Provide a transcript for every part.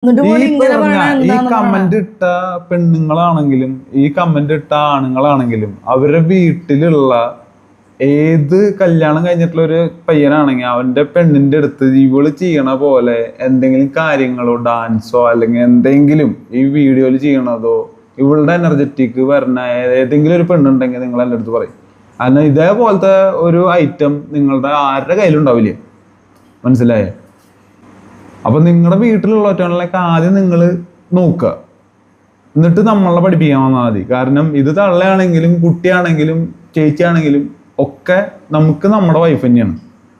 ഈ കമന്റ് ഇട്ട പെണ്ണുങ്ങളാണെങ്കിലും ഈ കമന്റ് ഇട്ട ആണുങ്ങളാണെങ്കിലും അവരുടെ വീട്ടിലുള്ള ഏത് കല്യാണം കഴിഞ്ഞിട്ടുള്ള ഒരു പയ്യനാണെങ്കിൽ അവന്റെ പെണ്ണിന്റെ അടുത്ത് ഇവള് ചെയ്യണ പോലെ എന്തെങ്കിലും കാര്യങ്ങളോ ഡാൻസോ അല്ലെങ്കിൽ എന്തെങ്കിലും ഈ വീഡിയോയിൽ ചെയ്യണതോ ഇവളുടെ എനർജറ്റിക് വരണ ഏതെങ്കിലും ഒരു പെണ്ണുണ്ടെങ്കിൽ നിങ്ങൾ എൻ്റെ അടുത്ത് പറയും. കാരണം ഇതേപോലത്തെ ഒരു ഐറ്റം നിങ്ങളുടെ ആരുടെ കയ്യിലുണ്ടാവില്ലേ? മനസ്സിലായേ? അപ്പൊ നിങ്ങളുടെ വീട്ടിലുള്ളവറ്റങ്ങളിലേക്ക് ആദ്യം നിങ്ങൾ നോക്കുക, എന്നിട്ട് നമ്മളെ പഠിപ്പിക്കാൻ വന്നാൽ മതി. കാരണം ഇത് തള്ളയാണെങ്കിലും കുട്ടിയാണെങ്കിലും ചേച്ചിയാണെങ്കിലും ഒക്കെ നമുക്ക് നമ്മുടെ വൈഫ് തന്നെയാണ്.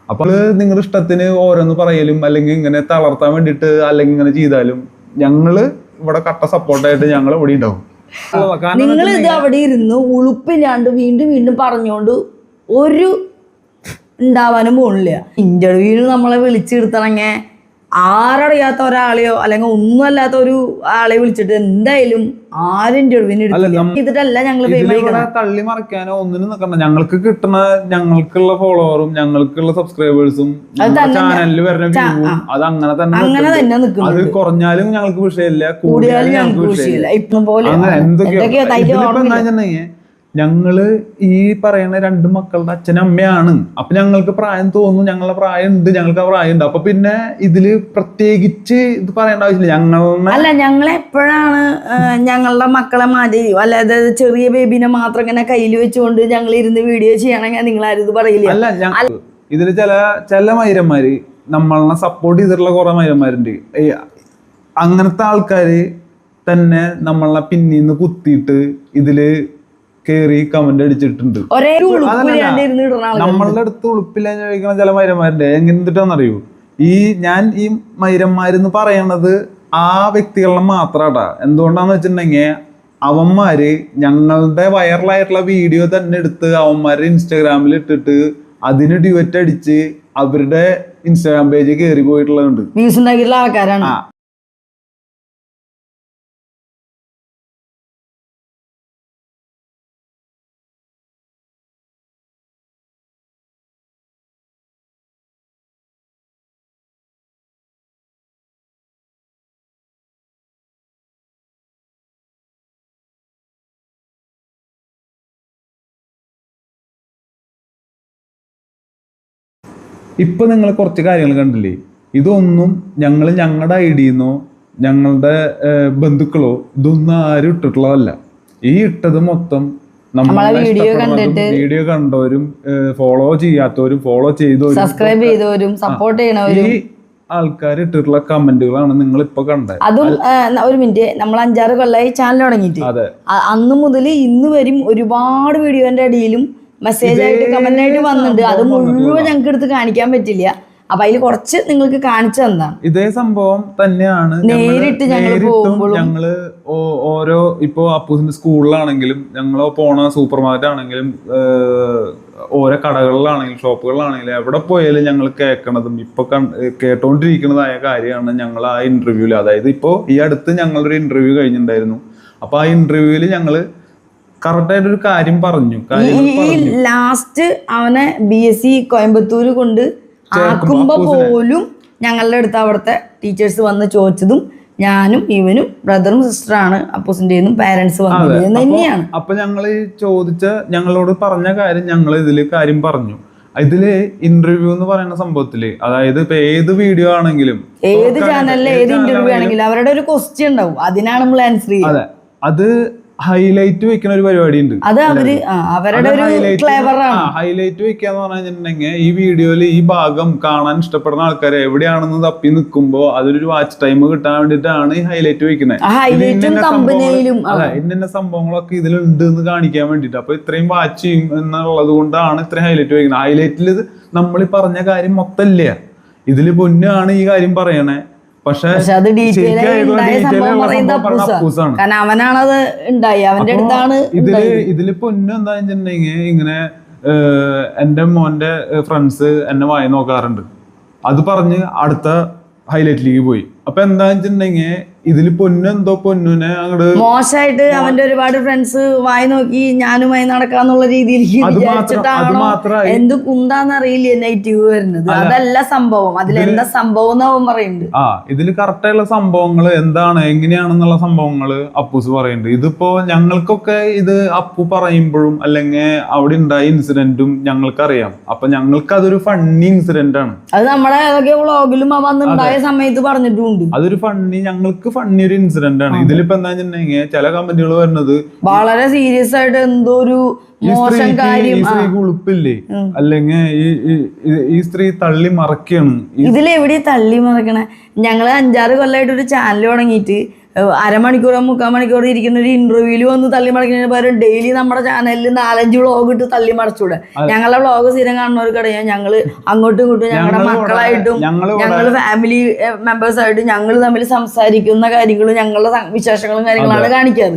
അപ്പോൾ നിങ്ങളുടെ ഇഷ്ടത്തിന് ഓരോന്ന് പറയലും അല്ലെങ്കിൽ ഇങ്ങനെ തളർത്താൻ വേണ്ടിയിട്ട് അല്ലെങ്കിൽ ഇങ്ങനെ ചെയ്താലും ഞങ്ങള് ഇവിടെ കട്ട സപ്പോർട്ടായിട്ട് ഞങ്ങൾ ഇവിടെ ഉണ്ടാവും. നിങ്ങൾ ഇത് അവിടെ ഇരുന്ന് ഉളുപ്പില്ലാണ്ട് വീണ്ടും വീണ്ടും പറഞ്ഞുകൊണ്ട് ഒരു ഉണ്ടാവാനും പോണില്ല. ഇന്റർവ്യൂവിന് നമ്മളെ വിളിച്ചെടുത്തണെങ്കിൽ ആരറിയാത്ത ഒരാളെയോ അല്ലെങ്കിൽ ഒന്നും അല്ലാത്ത ഒരു ആളെ വിളിച്ചിട്ട് എന്തായാലും ആരും ഇന്റർവ്യൂവിന് ചെയ്തിട്ടല്ല ഞങ്ങൾ തള്ളി മറിക്കാനോ ഒന്നിനും നിൽക്കണ്ട. ഞങ്ങൾക്ക് കിട്ടുന്ന ഞങ്ങൾക്കുള്ള ഫോളോവറും ഞങ്ങൾക്കുള്ള സബ്സ്ക്രൈബേഴ്സും ചാനലിൽ വരുന്ന വ്യൂവും അത് അങ്ങനെ തന്നെ അത് കുറഞ്ഞാലും ഞങ്ങൾക്ക് വിഷയമില്ല, കൂടിയാലും ഞങ്ങൾക്ക് വിഷയമില്ല. അങ്ങനെ എന്തൊക്കെയോ എന്താ ഞങ്ങള് ഈ പറയുന്ന രണ്ട് മക്കളുടെ അച്ഛനും അമ്മയാണ്. അപ്പൊ ഞങ്ങൾക്ക് പ്രായം തോന്നുന്നു, ഞങ്ങളുടെ പ്രായം ഉണ്ട്, ഞങ്ങൾക്ക് ആ പ്രായം ഉണ്ട്. അപ്പൊ പിന്നെ ഇതില് പ്രത്യേകിച്ച് ഇത് പറയേണ്ട ആവശ്യമില്ല. ഞങ്ങൾ എപ്പോഴാണ് ഞങ്ങളുടെ മക്കളെ മാറ്റി അല്ലാതെ ചെറിയ ബേബിനെ മാത്രം ഇങ്ങനെ കയ്യിൽ വെച്ചുകൊണ്ട് ഞങ്ങൾ ഇരുന്ന് വീഡിയോ ചെയ്യണമെങ്കിൽ നിങ്ങളാരും ഇത് പറയില്ല. അല്ല, ഇതില് ചില മൈരന്മാര് നമ്മളെ സപ്പോർട്ട് ചെയ്തിട്ടുള്ള കുറെ മൈരന്മാരുണ്ട്. അങ്ങനത്തെ ആൾക്കാര് തന്നെ നമ്മളെ പിന്നീന്ന് കുത്തിയിട്ട് ഇതില് കേറി കമന്റ് അടിച്ചിട്ടുണ്ട്. നമ്മളുടെ അടുത്ത് ഉളുപ്പില്ല ചോദിക്കുന്ന ചില മൈരന്മാരുണ്ട്. എന്തിട്ടാന്നറിയൂ, ഞാൻ ഈ മൈരന്മാരെന്ന് പറയണത് ആ വ്യക്തികളെ മാത്രാട്ടാ. എന്തുകൊണ്ടാന്ന് വെച്ചിട്ടുണ്ടെങ്കിൽ അവന്മാര് ഞങ്ങളുടെ വൈറലായിട്ടുള്ള വീഡിയോ തന്നെ എടുത്ത് അവന്മാരുടെ ഇൻസ്റ്റാഗ്രാമിൽ ഇട്ടിട്ട് അതിന് ഡ്യുവറ്റ് അടിച്ച് അവരുടെ ഇൻസ്റ്റാഗ്രാം പേജ് കയറി പോയിട്ടുള്ളതുണ്ട്. ആൾക്കാരാണ്. ഇപ്പൊ നിങ്ങൾ കുറച്ച് കാര്യങ്ങൾ കണ്ടില്ലേ? ഇതൊന്നും ഞങ്ങളുടെ ഐഡിയെന്നോ ഞങ്ങളുടെ ബന്ധുക്കളോ ഇതൊന്നും ആരും ഇട്ടിട്ടുള്ളതല്ല. ഈ ഇട്ടത് മൊത്തം വീഡിയോ കണ്ടവരും ഫോളോ ചെയ്യാത്തവരും ഫോളോ ചെയ്തവരും സബ്സ്ക്രൈബ് ചെയ്തവരും സപ്പോർട്ട് ചെയ്യണവരും ഈ ആൾക്കാർ ഇട്ടിട്ടുള്ള കമന്റുകളാണ് നിങ്ങൾ ഇപ്പൊ കണ്ടത്. അതും ഒരു മിനിറ്റ്, നമ്മൾ 5-6 കൊല്ലമായി ചാനൽ തുടങ്ങിയിട്ട് അന്ന് മുതൽ ഇന്ന് വരും ഒരുപാട് വീഡിയോന്റെ അടിയിലും മെസ്സേജ് ആയിട്ട് കമന്റ് ആയിട്ട് വന്നിട്ടുണ്ട്. അത് മുഴുവൻ ഞങ്ങൾക്ക് എടുത്ത് കാണിക്കാൻ പറ്റില്ല. അപ്പൊ അതിൽ കുറച്ച് നിങ്ങൾക്ക് കാണിച്ചു തന്നാണ്. ഇതേ സംഭവം തന്നെയാണ് നേരിട്ട് ഞങ്ങള് ഓരോ ഇപ്പോ അപ്പൂസിന്റെ സ്കൂളിലാണെങ്കിലും ഞങ്ങൾ പോണ സൂപ്പർ മാർക്കറ്റ് ആണെങ്കിലും ഓരോ കടകളിലാണെങ്കിലും ഷോപ്പുകളിലാണെങ്കിലും എവിടെ പോയാലും ഞങ്ങൾ കേൾക്കണതും ഇപ്പൊ കേട്ടോണ്ടിരിക്കുന്നതായ കാര്യമാണ് ഞങ്ങൾ ആ ഇന്റർവ്യൂല്. അതായത് ഇപ്പോ ഈ അടുത്ത് ഞങ്ങളൊരു ഇന്റർവ്യൂ കഴിഞ്ഞിട്ടുണ്ടായിരുന്നു. അപ്പൊ ആ ഇന്റർവ്യൂല് ഞങ്ങള് കറക്റ്റായിട്ട് ഒരു കാര്യം പറഞ്ഞു. ലാസ്റ്റ് അവനെ BSc കോയമ്പത്തൂര് കൊണ്ട് ആക്കുമ്പോ പോലും ഞങ്ങളുടെ അടുത്ത് അവിടുത്തെ ടീച്ചേഴ്സ് വന്ന് ചോദിച്ചതും ഞാനും ഇവനും ബ്രദറും സിസ്റ്ററാണ് അപ്പൂസിന്റെയും പാരന്റ്സ് വന്നത് തന്നെയാണ്. അപ്പൊ ഞങ്ങള് ഞങ്ങളോട് പറഞ്ഞ കാര്യം ഞങ്ങൾ ഇതില് കാര്യം പറഞ്ഞു. ഇതില് ഇന്റർവ്യൂ എന്ന് പറയുന്ന സംഭവത്തില് അതായത് ഇപ്പൊ ഏത് വീഡിയോ ആണെങ്കിലും ഏത് ചാനലിലെ ഏത് ഇന്റർവ്യൂ ആണെങ്കിലും അവരുടെ ഒരു ക്വസ്റ്റ്യൻ ഉണ്ടാവും, അതിനാണ് നമ്മൾ ആൻസർ ചെയ്യുന്നത്. അതെ, അത് ഹൈലൈറ്റ് വെക്കുന്ന ഒരു പരിപാടി ഉണ്ട്. അത് അവരുടെ ഒരു ഹൈലൈറ്റ് വെക്കാന്ന് പറഞ്ഞിട്ടുണ്ടെങ്കിൽ ഈ വീഡിയോയില് ഈ ഭാഗം കാണാൻ ഇഷ്ടപ്പെടുന്ന ആൾക്കാരെ എവിടെയാണെന്ന് തപ്പി നിൽക്കുമ്പോ അതൊരു വാച്ച് ടൈം കിട്ടാൻ വേണ്ടിയിട്ടാണ് ഈ ഹൈലൈറ്റ് വെക്കുന്നത്. ഇന്ന സംഭവങ്ങളൊക്കെ ഇതിലുണ്ട് എന്ന് കാണിക്കാൻ വേണ്ടിട്ട്. അപ്പൊ ഇത്രയും വാച്ച് ചെയ്യും എന്നുള്ളത് കൊണ്ടാണ് ഇത്രയും ഹൈലൈറ്റ് വെക്കുന്നത്. ഹൈലൈറ്റിൽ നമ്മൾ പറഞ്ഞ കാര്യം മൊത്തമില്ല, ഇതില് പൊന്നാണ് ഈ കാര്യം പറയണേ. പക്ഷെ അവനാണത് ഉണ്ടായി, അവന്റെ അടുത്താണ്. ഇതില് പൊന്നു എന്താ വെച്ചിട്ടുണ്ടെങ്കിൽ ഇങ്ങനെ എന്റെ മോന്റെ ഫ്രണ്ട്സ് എന്നെ വായി നോക്കാറുണ്ട്, അത് പറഞ്ഞ് അടുത്ത ഹൈലൈറ്റിലേക്ക് പോയി. അപ്പൊ എന്താ വെച്ചിട്ടുണ്ടെങ്കിൽ ഇതില് പൊന്നെന്തോ പൊന്നുനെ അങ്ങോട്ട് മോശമായിട്ട് അവന്റെ ഒരുപാട് ഫ്രണ്ട്സ് വായി നോക്കി ഞാനുമായി നടക്കാന്നുള്ള രീതിയിലേക്ക് വിചാരിച്ചിട്ടാണോ എന്ത് കുന്താന്നറിയില്ല നെഗറ്റീവ് വരുന്നത്. അതല്ല സംഭവം, അതിലെന്താ സംഭവം എന്ന് അവൻ പറയുന്നുണ്ട്. ഇതില് കറക്റ്റായുള്ള സംഭവങ്ങള് എന്താണ് എങ്ങനെയാണെന്നുള്ള സംഭവങ്ങള് അപ്പൂസ് പറയുന്നുണ്ട്. ഇതിപ്പോ ഞങ്ങൾക്കൊക്കെ ഇത് അപ്പു പറയുമ്പോഴും അല്ലെങ്കിൽ അവിടെ ഉണ്ടായ ഇൻസിഡന്റും ഞങ്ങൾക്കറിയാം. അപ്പൊ ഞങ്ങൾക്ക് അതൊരു ഫണ്ണി ഇൻസിഡന്റ് ആണ്. അത് നമ്മുടെ ഏതൊക്കെ വ്ളോഗിലും വന്നുണ്ടായ സമയത്ത് പറഞ്ഞിട്ടുണ്ട്. അതൊരു ഞങ്ങൾക്ക് ഫണ്ണി ഒരു ഇൻസിഡന്റ് ആണ്. ഇതിലിപ്പോ എന്താ വെച്ചിട്ടുണ്ടെങ്കിൽ ചില കമന്റുകൾ വരുന്നത് വളരെ സീരിയസ് ആയിട്ട് എന്തോ ഒരു മോശം കാര്യം, ഈ സ്ത്രീക്ക് ഉളുപ്പില്ലേ, അല്ലെങ്കിൽ ഈ സ്ത്രീ തള്ളി മറക്കാണ്. ഇതിലെവിടെ തള്ളി മറക്കണേ? ഞങ്ങള് 5-6 കൊല്ലമായിട്ട് ഒരു ചാനൽ തുടങ്ങിയിട്ട് അരമണിക്കൂറോ 3/4 മണിക്കൂറോ ഇരിക്കുന്ന ഒരു ഇന്റർവ്യൂല് വന്ന് തള്ളി മറിക്കുന്നതിന് പകരം ഡെയിലി നമ്മുടെ ചാനലിൽ 4-5 വ്ളോഗ് ഇട്ട് തള്ളി മറിച്ചൂടെ? ഞങ്ങളുടെ വ്ളോഗ് സ്ഥിരം കാണുന്നവർക്കറിയാം, ഞങ്ങള് അങ്ങോട്ടും ഇങ്ങോട്ടും ഞങ്ങളുടെ മക്കളായിട്ടും ഞങ്ങള് ഫാമിലി മെമ്പേഴ്സ് ആയിട്ട് ഞങ്ങൾ തമ്മിൽ സംസാരിക്കുന്ന കാര്യങ്ങളും ഞങ്ങളുടെ വിശേഷങ്ങളും കാര്യങ്ങളാണ് കാണിക്കാറ്.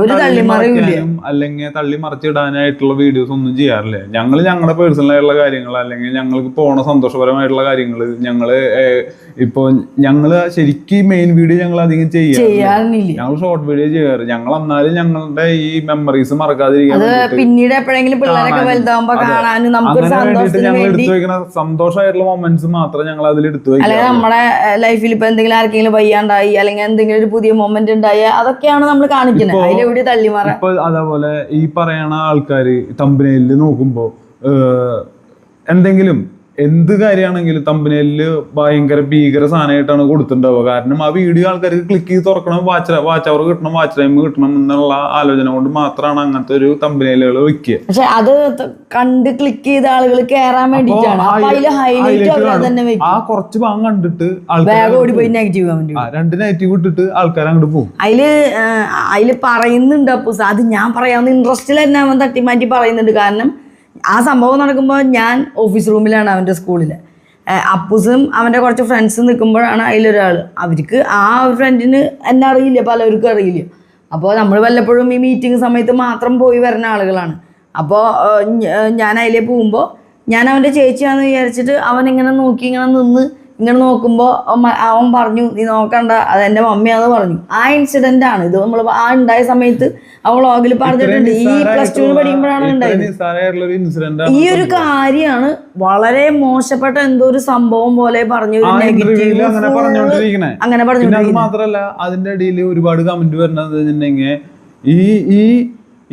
ഒരു തള്ളിമറിയില്ല, അല്ലെങ്കിൽ തള്ളി മറിച്ചിടാനായിട്ടുള്ള വീഡിയോസ് ഒന്നും ചെയ്യാറില്ല. ഞങ്ങളുടെ പേഴ്സണൽ ആയിട്ടുള്ള കാര്യങ്ങൾ അല്ലെങ്കിൽ ഞങ്ങൾക്ക് പോണ സന്തോഷപരമായിട്ടുള്ള കാര്യങ്ങള് ഇപ്പൊ ഞങ്ങള് ശരിക്കും മെയിൻ വീഡിയോ ഞങ്ങൾ അധികം ചെയ്യാറില്ല. ഞങ്ങൾ ഷോർട്ട് വീഡിയോ ചെയ്യാറ്. ഞങ്ങൾ എന്നാലും ഞങ്ങളുടെ ഈ മെമ്മറീസ് മറക്കാതിരിക്കാൻ പിന്നീട് എപ്പോഴെങ്കിലും പിള്ളേരൊക്കെ വലുതാവുമ്പോ കാണാനും നമുക്കൊരു സന്തോഷമായിട്ടുള്ള മൊമെന്റ്സ് മാത്രം ഞങ്ങൾ അതിൽ എടുത്തു വയ്ക്കും. അല്ലെങ്കിൽ നമ്മുടെ ലൈഫിൽ ഇപ്പൊ എന്തെങ്കിലും ആർക്കെങ്കിലും വയ്യാണ്ടായി അല്ലെങ്കിൽ എന്തെങ്കിലും ഒരു പുതിയ മൊമെന്റ് ഉണ്ടായി അതൊക്കെയാണ് നമ്മൾ കാണിക്കുന്നത്. അതിലെവിടെ തള്ളിമാറ. ഇപ്പൊ അതേപോലെ ഈ പറയണ ആൾക്കാര് തമ്പനയില് നോക്കുമ്പോ എന്തെങ്കിലും എന്ത് കാര്യമാണെങ്കിലും തമ്പനയില് ഭയങ്കര ഭീകര സാധനമായിട്ടാണ് കൊടുത്തിട്ടുണ്ടാവുക. കാരണം ആ വീഡിയോ ആൾക്കാർക്ക് ക്ലിക്ക് ചെയ്ത് തുറക്കണം, വാച്ച് അവർ കിട്ടണം, വാച്ച് ടൈം കിട്ടണം എന്നുള്ള ആലോചന കൊണ്ട് മാത്രമാണ് അങ്ങനത്തെ ഒരു തമ്പനയിലുകൾ വെക്കുക. പക്ഷെ അത് കണ്ട് ക്ലിക്ക് ചെയ്ത ആളുകൾ കേറാൻ വേണ്ടിട്ടാണ് ആ കുറച്ച് ഭാഗം കണ്ടിട്ട് ഓടിപ്പോയി നെഗറ്റീവ് കമന്റ് 2 നെഗറ്റീവ് ഇട്ടിട്ട് ആൾക്കാർ അങ്ങോട്ട് പോകും. അതില് പറയുന്നുണ്ട് അപ്പൂസ്, അത് ഞാൻ പറയാവുന്ന ഇൻട്രസ്റ്റിൽ തന്നെ അവൻ തട്ടിമാറ്റി പറയുന്നുണ്ട്. കാരണം ആ സംഭവം നടക്കുമ്പോൾ ഞാൻ ഓഫീസ് റൂമിലാണ് അവൻ്റെ സ്കൂളിൽ. അപ്പൂസും അവൻ്റെ കുറച്ച് ഫ്രണ്ട്സും നിൽക്കുമ്പോഴാണ് അതിലൊരാൾ, അവർക്ക് ആ ഫ്രണ്ടിന് എന്നെ അറിയില്ല, പലവർക്കും അറിയില്ല. അപ്പോൾ നമ്മൾ വല്ലപ്പോഴും ഈ മീറ്റിംഗ് സമയത്ത് മാത്രം പോയി വരുന്ന ആളുകളാണ്. അപ്പോൾ ഞാൻ അതിലേ പോകുമ്പോൾ ഞാൻ അവൻ്റെ ചേച്ചിയാണെന്ന് വിചാരിച്ചിട്ട് അവൻ ഇങ്ങനെ നോക്കി ഇങ്ങനെ നോക്കുമ്പോൾ അവൻ പറഞ്ഞു, നീ നോക്കണ്ട, അതെൻ്റെ മമ്മിയാന്ന് പറഞ്ഞു. ആ ഇൻസിഡന്റ് ആണ് ഇത്. നമ്മൾ ആ ഉണ്ടായ സമയത്ത് ആ വ്ളോഗിൽ പറഞ്ഞിട്ടുണ്ട്. ഈ +2 പഠിക്കുമ്പോഴാണ് ഉണ്ടായത്. ഈ ഒരു കാര്യമാണ് വളരെ മോശപ്പെട്ട എന്തോ ഒരു സംഭവം പോലെ പറഞ്ഞു. അങ്ങനെ പറഞ്ഞു. മാത്രല്ല അതിന്റെ ഇടയിൽ ഒരുപാട് കമന്റ് വരുന്നത്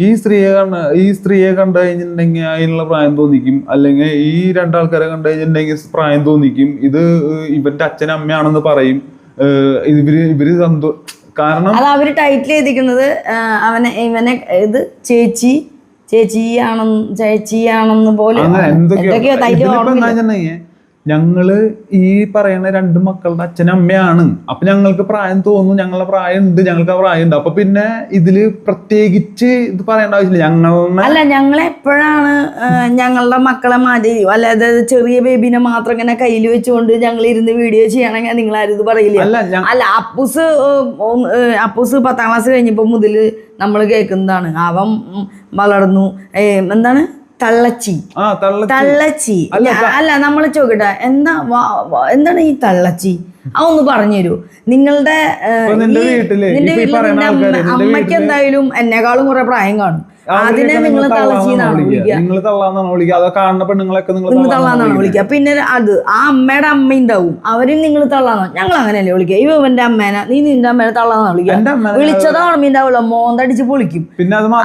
ഈ സ്ത്രീയെ കണ്ടു കഴിഞ്ഞിട്ടുണ്ടെങ്കിൽ അതിനുള്ള പ്രായം തോന്നിക്കും, അല്ലെങ്കിൽ ഈ 2 ആൾക്കാരെ കണ്ടു കഴിഞ്ഞിട്ടുണ്ടെങ്കിൽ പ്രായം തോന്നിക്കും. ഇത് ഇവന്റെ അച്ഛനും അമ്മയാണെന്ന് പറയും. ഇവര് കാരണം അത് അവര് ടൈറ്റിൽ ചെയ്തിരിക്കുന്നത് ഇവനെ ഇത് ചേച്ചിയാണെന്ന് പോലെ എന്തൊക്കെയോ ടൈറ്റിൽ. ഞങ്ങള് ഈ പറയുന്ന 2 മക്കളുടെ അച്ഛനും അമ്മയാണ്. അപ്പൊ ഞങ്ങൾക്ക് പ്രായം തോന്നും, ഞങ്ങളുടെ പ്രായം ഉണ്ട്, ഞങ്ങൾക്ക് ആ പ്രായം ഉണ്ട്. അപ്പൊ പിന്നെ ഇതില് പ്രത്യേകിച്ച് ഇത് പറയേണ്ട ആവശ്യമില്ല. ഞങ്ങളെ എപ്പോഴാണ് ഞങ്ങളുടെ മക്കളെ മാറ്റി അല്ലാതെ ചെറിയ ബേബിനെ മാത്രം ഇങ്ങനെ കയ്യിൽ വെച്ചുകൊണ്ട് ഞങ്ങൾ ഇരുന്ന് വീഡിയോ ചെയ്യണമെങ്കിൽ നിങ്ങളാരും ഇത് പറയില്ല. അല്ല അപ്പൂസ് 10ാം ക്ലാസ് കഴിഞ്ഞപ്പോ മുതൽ നമ്മൾ കേൾക്കുന്നതാണ്, അവൻ വളർന്നു, എന്താണ് തള്ളച്ചി. അല്ല നമ്മൾ ചോദിക്കട്ടെ, എന്താണ് ഈ തള്ളച്ചി? അതൊന്ന് പറഞ്ഞുതരൂ. നിന്റെ വീട്ടില് അമ്മയ്ക്ക് എന്തായാലും എന്നെക്കാളും കുറെ പ്രായം കാണും. അതിനെ നിങ്ങൾ തള്ളച്ചിന്നാണ് വിളിക്കുക, തള്ളാന്നാണ് വിളിക്കുക. പിന്നെ അത് ആ അമ്മയുടെ അമ്മ ഉണ്ടാവും, അവരും നിങ്ങൾ തള്ളാന്നോ? ഞങ്ങൾ അങ്ങനെയല്ലേ വിളിക്കുക. ഇവന്റെ അമ്മേനെ നീ നിന്റെ അമ്മേനെ തള്ളാന്നാണ് വിളിക്കുക. വിളിച്ചതോ ഓർമ്മ ഉണ്ടാവില്ല, മോന്തടിച്ച് പൊളിക്കും.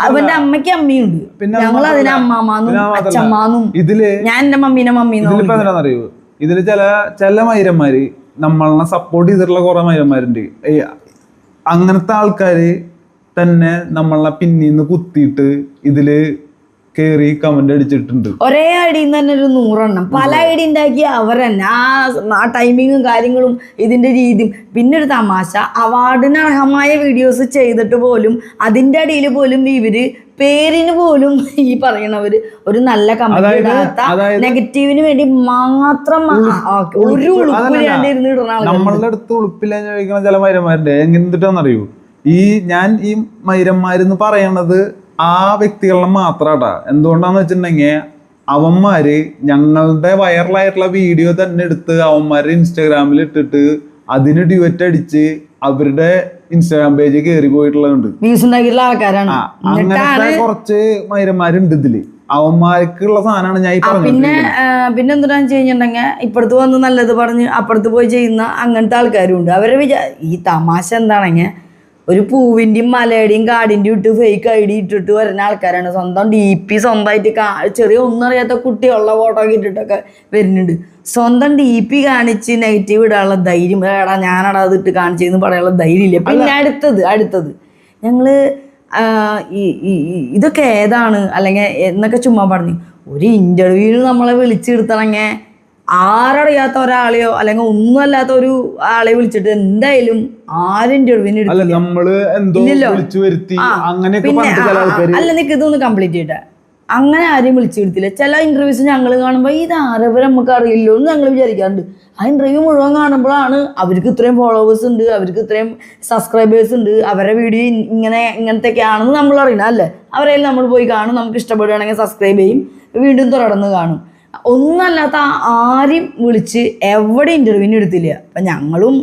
അവന്റെ അമ്മയ്ക്ക് അമ്മയുണ്ട്, ഞങ്ങൾ അതിനെ അമ്മാമാന്നും അച്ഛമ്മാന്നും, ഞാൻ എന്റെ മമ്മീനെ മമ്മീന്ന്. ഇതില് ചില മൈരന്മാര് നമ്മളെ സപ്പോർട്ട് ചെയ്തിട്ടുള്ള കുറെ മൈരന്മാരുണ്ട്. അങ്ങനത്തെ ആൾക്കാര് തന്നെ നമ്മളെ പിന്നീന്ന് കുത്തിയിട്ട് ഇതില് കേറി കമന്റ് അടിച്ചിട്ടുണ്ട്. ഒരേ ഐഡിയിൽ തന്നെ ഒരു 100 എണ്ണം പല ഐഡി ഉണ്ടാക്കിയ അവർ തന്നെ ആ ടൈമിങ്ങും കാര്യങ്ങളും ഇതിന്റെ രീതിയും. പിന്നെ ഒരു തമാശ, അവാർഡിന് അർഹമായ വീഡിയോസ് ചെയ്തിട്ട് പോലും അതിന്റെ അടിയിൽ പോലും ഇവര് പേരിന് പോലും ഈ പറയണവര് ഒരു നല്ല കമന്റ് ഇടാത്ത, നെഗറ്റീവിന് വേണ്ടി മാത്രം ഒരു ഉളുപ്പില്ലാണ്ട് ഇരുന്ന് ഇടുന്ന ആളുകൾ. നമ്മളുടെ അടുത്ത് ഉളുപ്പില്ലാന്ന് ചോദിക്കുന്ന ചില മൈരന്മാരുണ്ട്. എന്തിട്ടാന്നറിയൂ, ഈ മൈരന്മാരെന്ന് പറയണത് ആ വ്യക്തികളെ മാത്രാട്ടാ. എന്തുകൊണ്ടാന്ന് വെച്ചിട്ടുണ്ടെങ്കിൽ അവന്മാര് ഞങ്ങളുടെ വൈറലായിട്ടുള്ള വീഡിയോ തന്നെ എടുത്ത് അവന്മാരുടെ ഇൻസ്റ്റാഗ്രാമിൽ ഇട്ടിട്ട് അതിന് ഡ്യുവറ്റ് അടിച്ച് അവരുടെ ഇൻസ്റ്റാഗ്രാം പേജ് കയറി പോയിട്ടുള്ളതുണ്ട്. വ്യൂസ് ഉണ്ടാക്കിയിട്ടുള്ള ആൾക്കാരാണ്. അങ്ങനത്തെ കുറച്ച് മൈരന്മാരുണ്ട് ഇതില്. അവന്മാർക്കുള്ള സാധനമാണ് ഞാൻ ഈ പിന്നെ എന്താണെന്ന് വെച്ച് കഴിഞ്ഞിട്ടുണ്ടെങ്കിൽ ഇപ്പുറത്ത് വന്ന് നല്ലത് പറഞ്ഞ് അപ്പുറത്ത് പോയി ചെയ്യുന്ന അങ്ങനത്തെ ആൾക്കാരും ഉണ്ട്. അവരെ ഈ തമാശ എന്താണെങ്കിൽ ഒരു പൂവിൻ്റെയും മലയുടെയും കാടിൻ്റെയും ഇട്ട് ഫേക്ക് ID ഇട്ടിട്ട് വരുന്ന ആൾക്കാരാണ്. സ്വന്തം DP സ്വന്തമായിട്ട് ചെറിയ ഒന്നും അറിയാത്ത കുട്ടികളുടെ ഫോട്ടോ ഒക്കെ ഇട്ടിട്ടൊക്കെ വരുന്നുണ്ട്. സ്വന്തം DP കാണിച്ച് നെഗറ്റീവ് ഇടാനുള്ള ധൈര്യം, എടാ ഞാനടാ അതിട്ട് കാണിച്ചെന്ന് പറയാനുള്ള ധൈര്യം ഇല്ല. പിന്നെ അടുത്തത് ഞങ്ങള് ഇതൊക്കെ ഏതാണ് അല്ലെങ്കിൽ എന്നൊക്കെ ചുമ്മാ പറഞ്ഞു. ഒരു ഇന്റർവ്യൂവിന് നമ്മളെ വിളിച്ചെടുത്തണെങ്കിൽ ആരറിയാത്ത ഒരാളെയോ അല്ലെങ്കിൽ ഒന്നും അല്ലാത്ത ഒരു ആളെ വിളിച്ചിട്ട് എന്തായാലും ആരും ഇന്റർവ്യൂവിന് അല്ല നിനക്ക് ഇതൊന്ന് കംപ്ലീറ്റ് ചെയ്യട്ടെ. അങ്ങനെ ആരെയും വിളിച്ചു കൊടുത്തില്ല. ചില ഇന്റർവ്യൂസ് ഞങ്ങൾ കാണുമ്പോൾ ഇത് ആരവരെ നമുക്ക് അറിയില്ലോ എന്ന് ഞങ്ങൾ വിചാരിക്കാറുണ്ട്. ആ ഇന്റർവ്യൂ മുഴുവൻ കാണുമ്പോഴാണ് അവർക്ക് ഇത്രയും ഫോളോവേഴ്സ് ഉണ്ട്, അവർക്ക് ഇത്രയും സബ്സ്ക്രൈബേഴ്സ് ഉണ്ട്, അവരുടെ വീഡിയോ ഇങ്ങനത്തെയൊക്കെ ആണെന്ന് നമ്മൾ അറിയണം അല്ലേ. അവരെല്ലാം നമ്മൾ പോയി കാണും, നമുക്ക് ഇഷ്ടപ്പെടുകയാണെങ്കിൽ സബ്സ്ക്രൈബ് ചെയ്യും, വീണ്ടും തുടർന്ന് കാണും. ഒന്നല്ലാത്ത ആരും വിളിച്ച് എവിടെ ഇന്റർവ്യൂവിന് എടുത്തില്ല. അപ്പം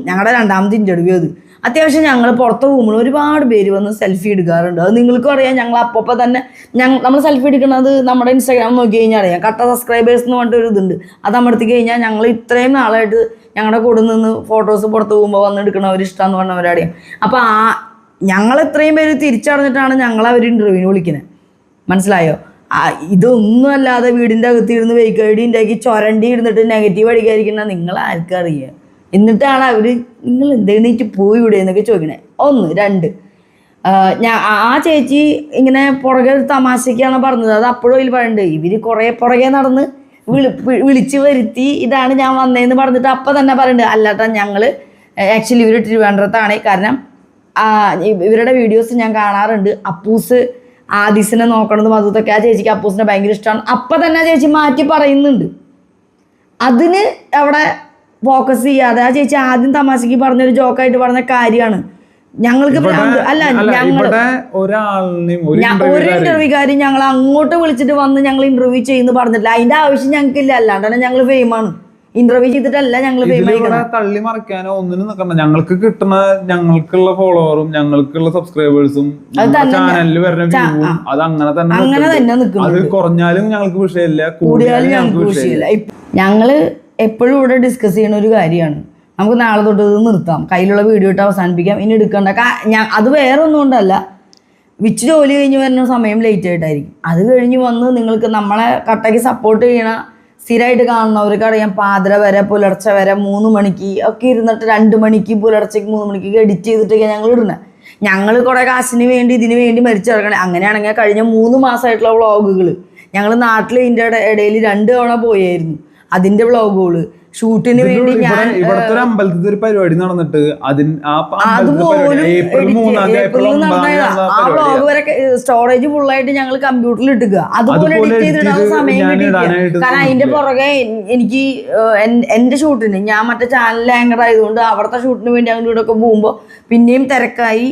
ഞങ്ങളുടെ രണ്ടാമത്തെ ഇന്റർവ്യൂ അത്. അത്യാവശ്യം ഞങ്ങൾ പുറത്ത് പോകുമ്പോൾ ഒരുപാട് പേര് വന്ന് സെൽഫി എടുക്കാറുണ്ട്. അത് നിങ്ങൾക്കും അറിയാം. ഞങ്ങൾ അപ്പോൾ തന്നെ നമ്മൾ സെൽഫി എടുക്കുന്നത് നമ്മുടെ ഇൻസ്റ്റാഗ്രാം നോക്കി കഴിഞ്ഞാൽ അറിയാം. കട്ട സബ്സ്ക്രൈബേഴ്സ് എന്ന് പറഞ്ഞിട്ട് ഒരു ഇതുണ്ട്. അത് അമർത്തി കഴിഞ്ഞാൽ ഞങ്ങൾ ഇത്രയും നാളായിട്ട് ഞങ്ങളുടെ കൂടെ നിന്ന് ഫോട്ടോസ് പുറത്ത് പോകുമ്പോൾ വന്ന് എടുക്കണവർ ഇഷ്ടമെന്ന് പറഞ്ഞവരറിയാം. അപ്പോൾ ഞങ്ങൾ ഇത്രയും പേര് തിരിച്ചറിഞ്ഞിട്ടാണ് ഞങ്ങൾ അവർ ഇന്റർവ്യൂവിന് വിളിക്കുന്നത്. മനസ്സിലായോ? ഇതൊന്നും അല്ലാതെ വീടിൻ്റെ അകത്തിരുന്ന് ഫേക്ക് ID ഉണ്ടാക്കി ചൊരണ്ടി ഇരുന്നിട്ട് നെഗറ്റീവ് അടിക്കാതിരിക്കുന്ന നിങ്ങൾ ആർക്കറിയുക? എന്നിട്ടാണ് അവർ നിങ്ങൾ എന്തെണീറ്റ് പോയി ഇവിടെ എന്നൊക്കെ ചോദിക്കണേ. 1 2 ആ ചേച്ചി ഇങ്ങനെ പുറകെ ഒരു തമാശയ്ക്കാണ് പറഞ്ഞത്. അത് അപ്പോഴും അതിൽ പറയുന്നുണ്ട് ഇവർ കുറേ പുറകെ നടന്ന് വിളിച്ച് വരുത്തി ഇതാണ് ഞാൻ വന്നതെന്ന് പറഞ്ഞിട്ട് അപ്പം തന്നെ പറയുന്നുണ്ട് അല്ലാട്ടാ ഞങ്ങൾ ആക്ച്വലി ഇവർ തിരുവനന്തപുരത്താണ്. കാരണം ഇവരുടെ വീഡിയോസ് ഞാൻ കാണാറുണ്ട്. അപ്പൂസ് ആദിസിനെ നോക്കണതും അതൊക്കെ ആ ചേച്ചിക്ക് അപ്പൂസിനെ ഭയങ്കര ഇഷ്ടമാണ്. അപ്പം തന്നെ ആ ചേച്ചി മാറ്റി പറയുന്നുണ്ട്. അതിന് അവിടെ ഫോക്കസ് ചെയ്യാതെ ആ ചേച്ചി ആദ്യം തമാശക്ക് പറഞ്ഞൊരു ജോക്കായിട്ട് പറഞ്ഞ കാര്യമാണ്. ഞങ്ങൾക്ക് ഒരു ഇന്റർവ്യൂക്കാരും ഞങ്ങൾ അങ്ങോട്ട് വിളിച്ചിട്ട് വന്ന് ഞങ്ങൾ ഇന്റർവ്യൂ ചെയ്യുന്നു പറഞ്ഞിട്ടില്ല. അതിന്റെ ആവശ്യം ഞങ്ങൾക്കില്ല. അല്ലാണ്ടാണ് ഞങ്ങൾ ഫെയിമാണ്. ഇന്റർവ്യൂ ചെയ്തിട്ടല്ല ഞങ്ങൾ തള്ളി മറിക്കാനോ ഒന്നിനും നിൽക്കണ്ട. ഞങ്ങൾക്ക് കിട്ടുന്ന ഞങ്ങൾക്കുള്ള ഫോളോവറും ഞങ്ങൾക്കുള്ള സബ്സ്ക്രൈബേഴ്സും ചാനലിൽ വരുന്ന വ്യൂവും അത് അങ്ങനെ തന്നെ അത് കുറഞ്ഞാലും ഞങ്ങൾക്ക് വിഷയമില്ല, കൂടിയാലും ഞങ്ങൾക്ക് വിഷയമില്ല. ഞങ്ങള് എപ്പോഴും ഇവിടെ ഡിസ്കസ് ചെയ്യുന്ന ഒരു കാര്യമാണ്. നമുക്ക് നാളെ തൊട്ട് ഇത് നിർത്താം, കയ്യിലുള്ള വീഡിയോ ഇട്ട് അവസാനിപ്പിക്കാം, ഇനി എടുക്കണ്ട. അത് വേറെ ഒന്നും കൊണ്ടല്ല, വിച്ച് ജോലി കഴിഞ്ഞ് വരുന്ന സമയം ലേറ്റ് ആയിട്ടായിരിക്കും. അത് കഴിഞ്ഞ് വന്ന് നിങ്ങൾക്ക് നമ്മളെ കട്ടയ്ക്ക് സപ്പോർട്ട് ചെയ്യണ സ്ഥിരമായിട്ട് കാണുന്നവർക്ക് അറിയാം. പാതിര വരെ പുലർച്ചെ വരെ 3 മണിക്ക് ഒക്കെ ഇരുന്നിട്ട് 2 മണിക്ക് പുലർച്ചയ്ക്ക് 3 മണിക്ക് എഡിറ്റ് ചെയ്തിട്ടൊക്കെ ഞങ്ങൾ ഇടുന്നത്. ഞങ്ങൾ കുറേ കാശിന് വേണ്ടി ഇതിന് വേണ്ടി മരിച്ചിറങ്ങണേ. അങ്ങനെയാണെങ്കിൽ കഴിഞ്ഞ 3 മാസമായിട്ടുള്ള വ്ളോഗുകൾ ഞങ്ങൾ നാട്ടിൽ ഇതിൻ്റെ ഇടയിൽ 2 തവണ പോയായിരുന്നു. അതിൻ്റെ വ്ളോഗുകൾ ഷൂട്ടിന് വേണ്ടി ഞാൻ ഇവിടുത്തെ ഒരു അമ്പലത്തിൽ ഒരു പരിപാടി നടന്നിട്ട് ആ വ്ളോഗ് വരെ സ്റ്റോറേജ് ഫുള്ളായിട്ട് ഞങ്ങൾ കമ്പ്യൂട്ടറിൽ ഇട്ടുക. അതുപോലെ എഡിറ്റ് ചെയ്തിടാൻ സമയം കിട്ടിയില്ല. കാരണം അതിന്റെ പുറകെ എനിക്ക് എന്റെ ഷൂട്ടിന് ഞാൻ മറ്റേ ചാനൽ ആങ്കർ ആയതുകൊണ്ട് അവിടുത്തെ ഷൂട്ടിന് വേണ്ടി അങ്ങോട്ട് ഇവിടെയൊക്കെ പോകുമ്പോൾ പിന്നെയും തിരക്കായി.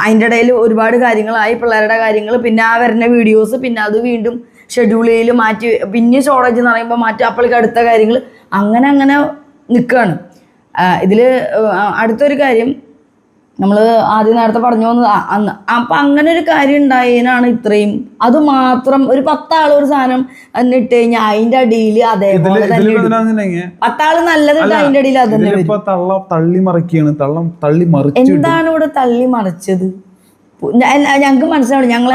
അതിൻ്റെ ഇടയിൽ ഒരുപാട് കാര്യങ്ങളായി, പിള്ളേരുടെ കാര്യങ്ങൾ, പിന്നെ ആ വരുന്ന വീഡിയോസ്, പിന്നെ അത് വീണ്ടും ഷെഡ്യൂൾ ചെയ്യൽ മാറ്റി, പിന്നെ സ്റ്റോറേജ് എന്ന് പറയുമ്പോൾ മാറ്റി, അപ്പോഴേക്ക് അടുത്ത കാര്യങ്ങൾ, അങ്ങനെ നിൽക്കുകയാണ്. ഇതിൽ അടുത്തൊരു കാര്യം നമ്മൾ ആദ്യം നേരത്തെ പറഞ്ഞു വന്നത് അന്ന്. അപ്പം അങ്ങനെ ഒരു കാര്യം ഉണ്ടായതിനാണ് ഇത്രയും. അത് മാത്രം ഒരു 10 ആൾ ഒരു സാധനം ഇട്ട് കഴിഞ്ഞാൽ അതിന്റെ അടിയിൽ അതേപോലെ തന്നെ 10 ആള് നല്ലതുണ്ട്, അതിന്റെ അടിയിൽ അത് തന്നെ എന്താണ് ഇവിടെ തള്ളി മറിച്ചത് ഞങ്ങൾക്ക് മനസ്സിലാവും. ഞങ്ങൾ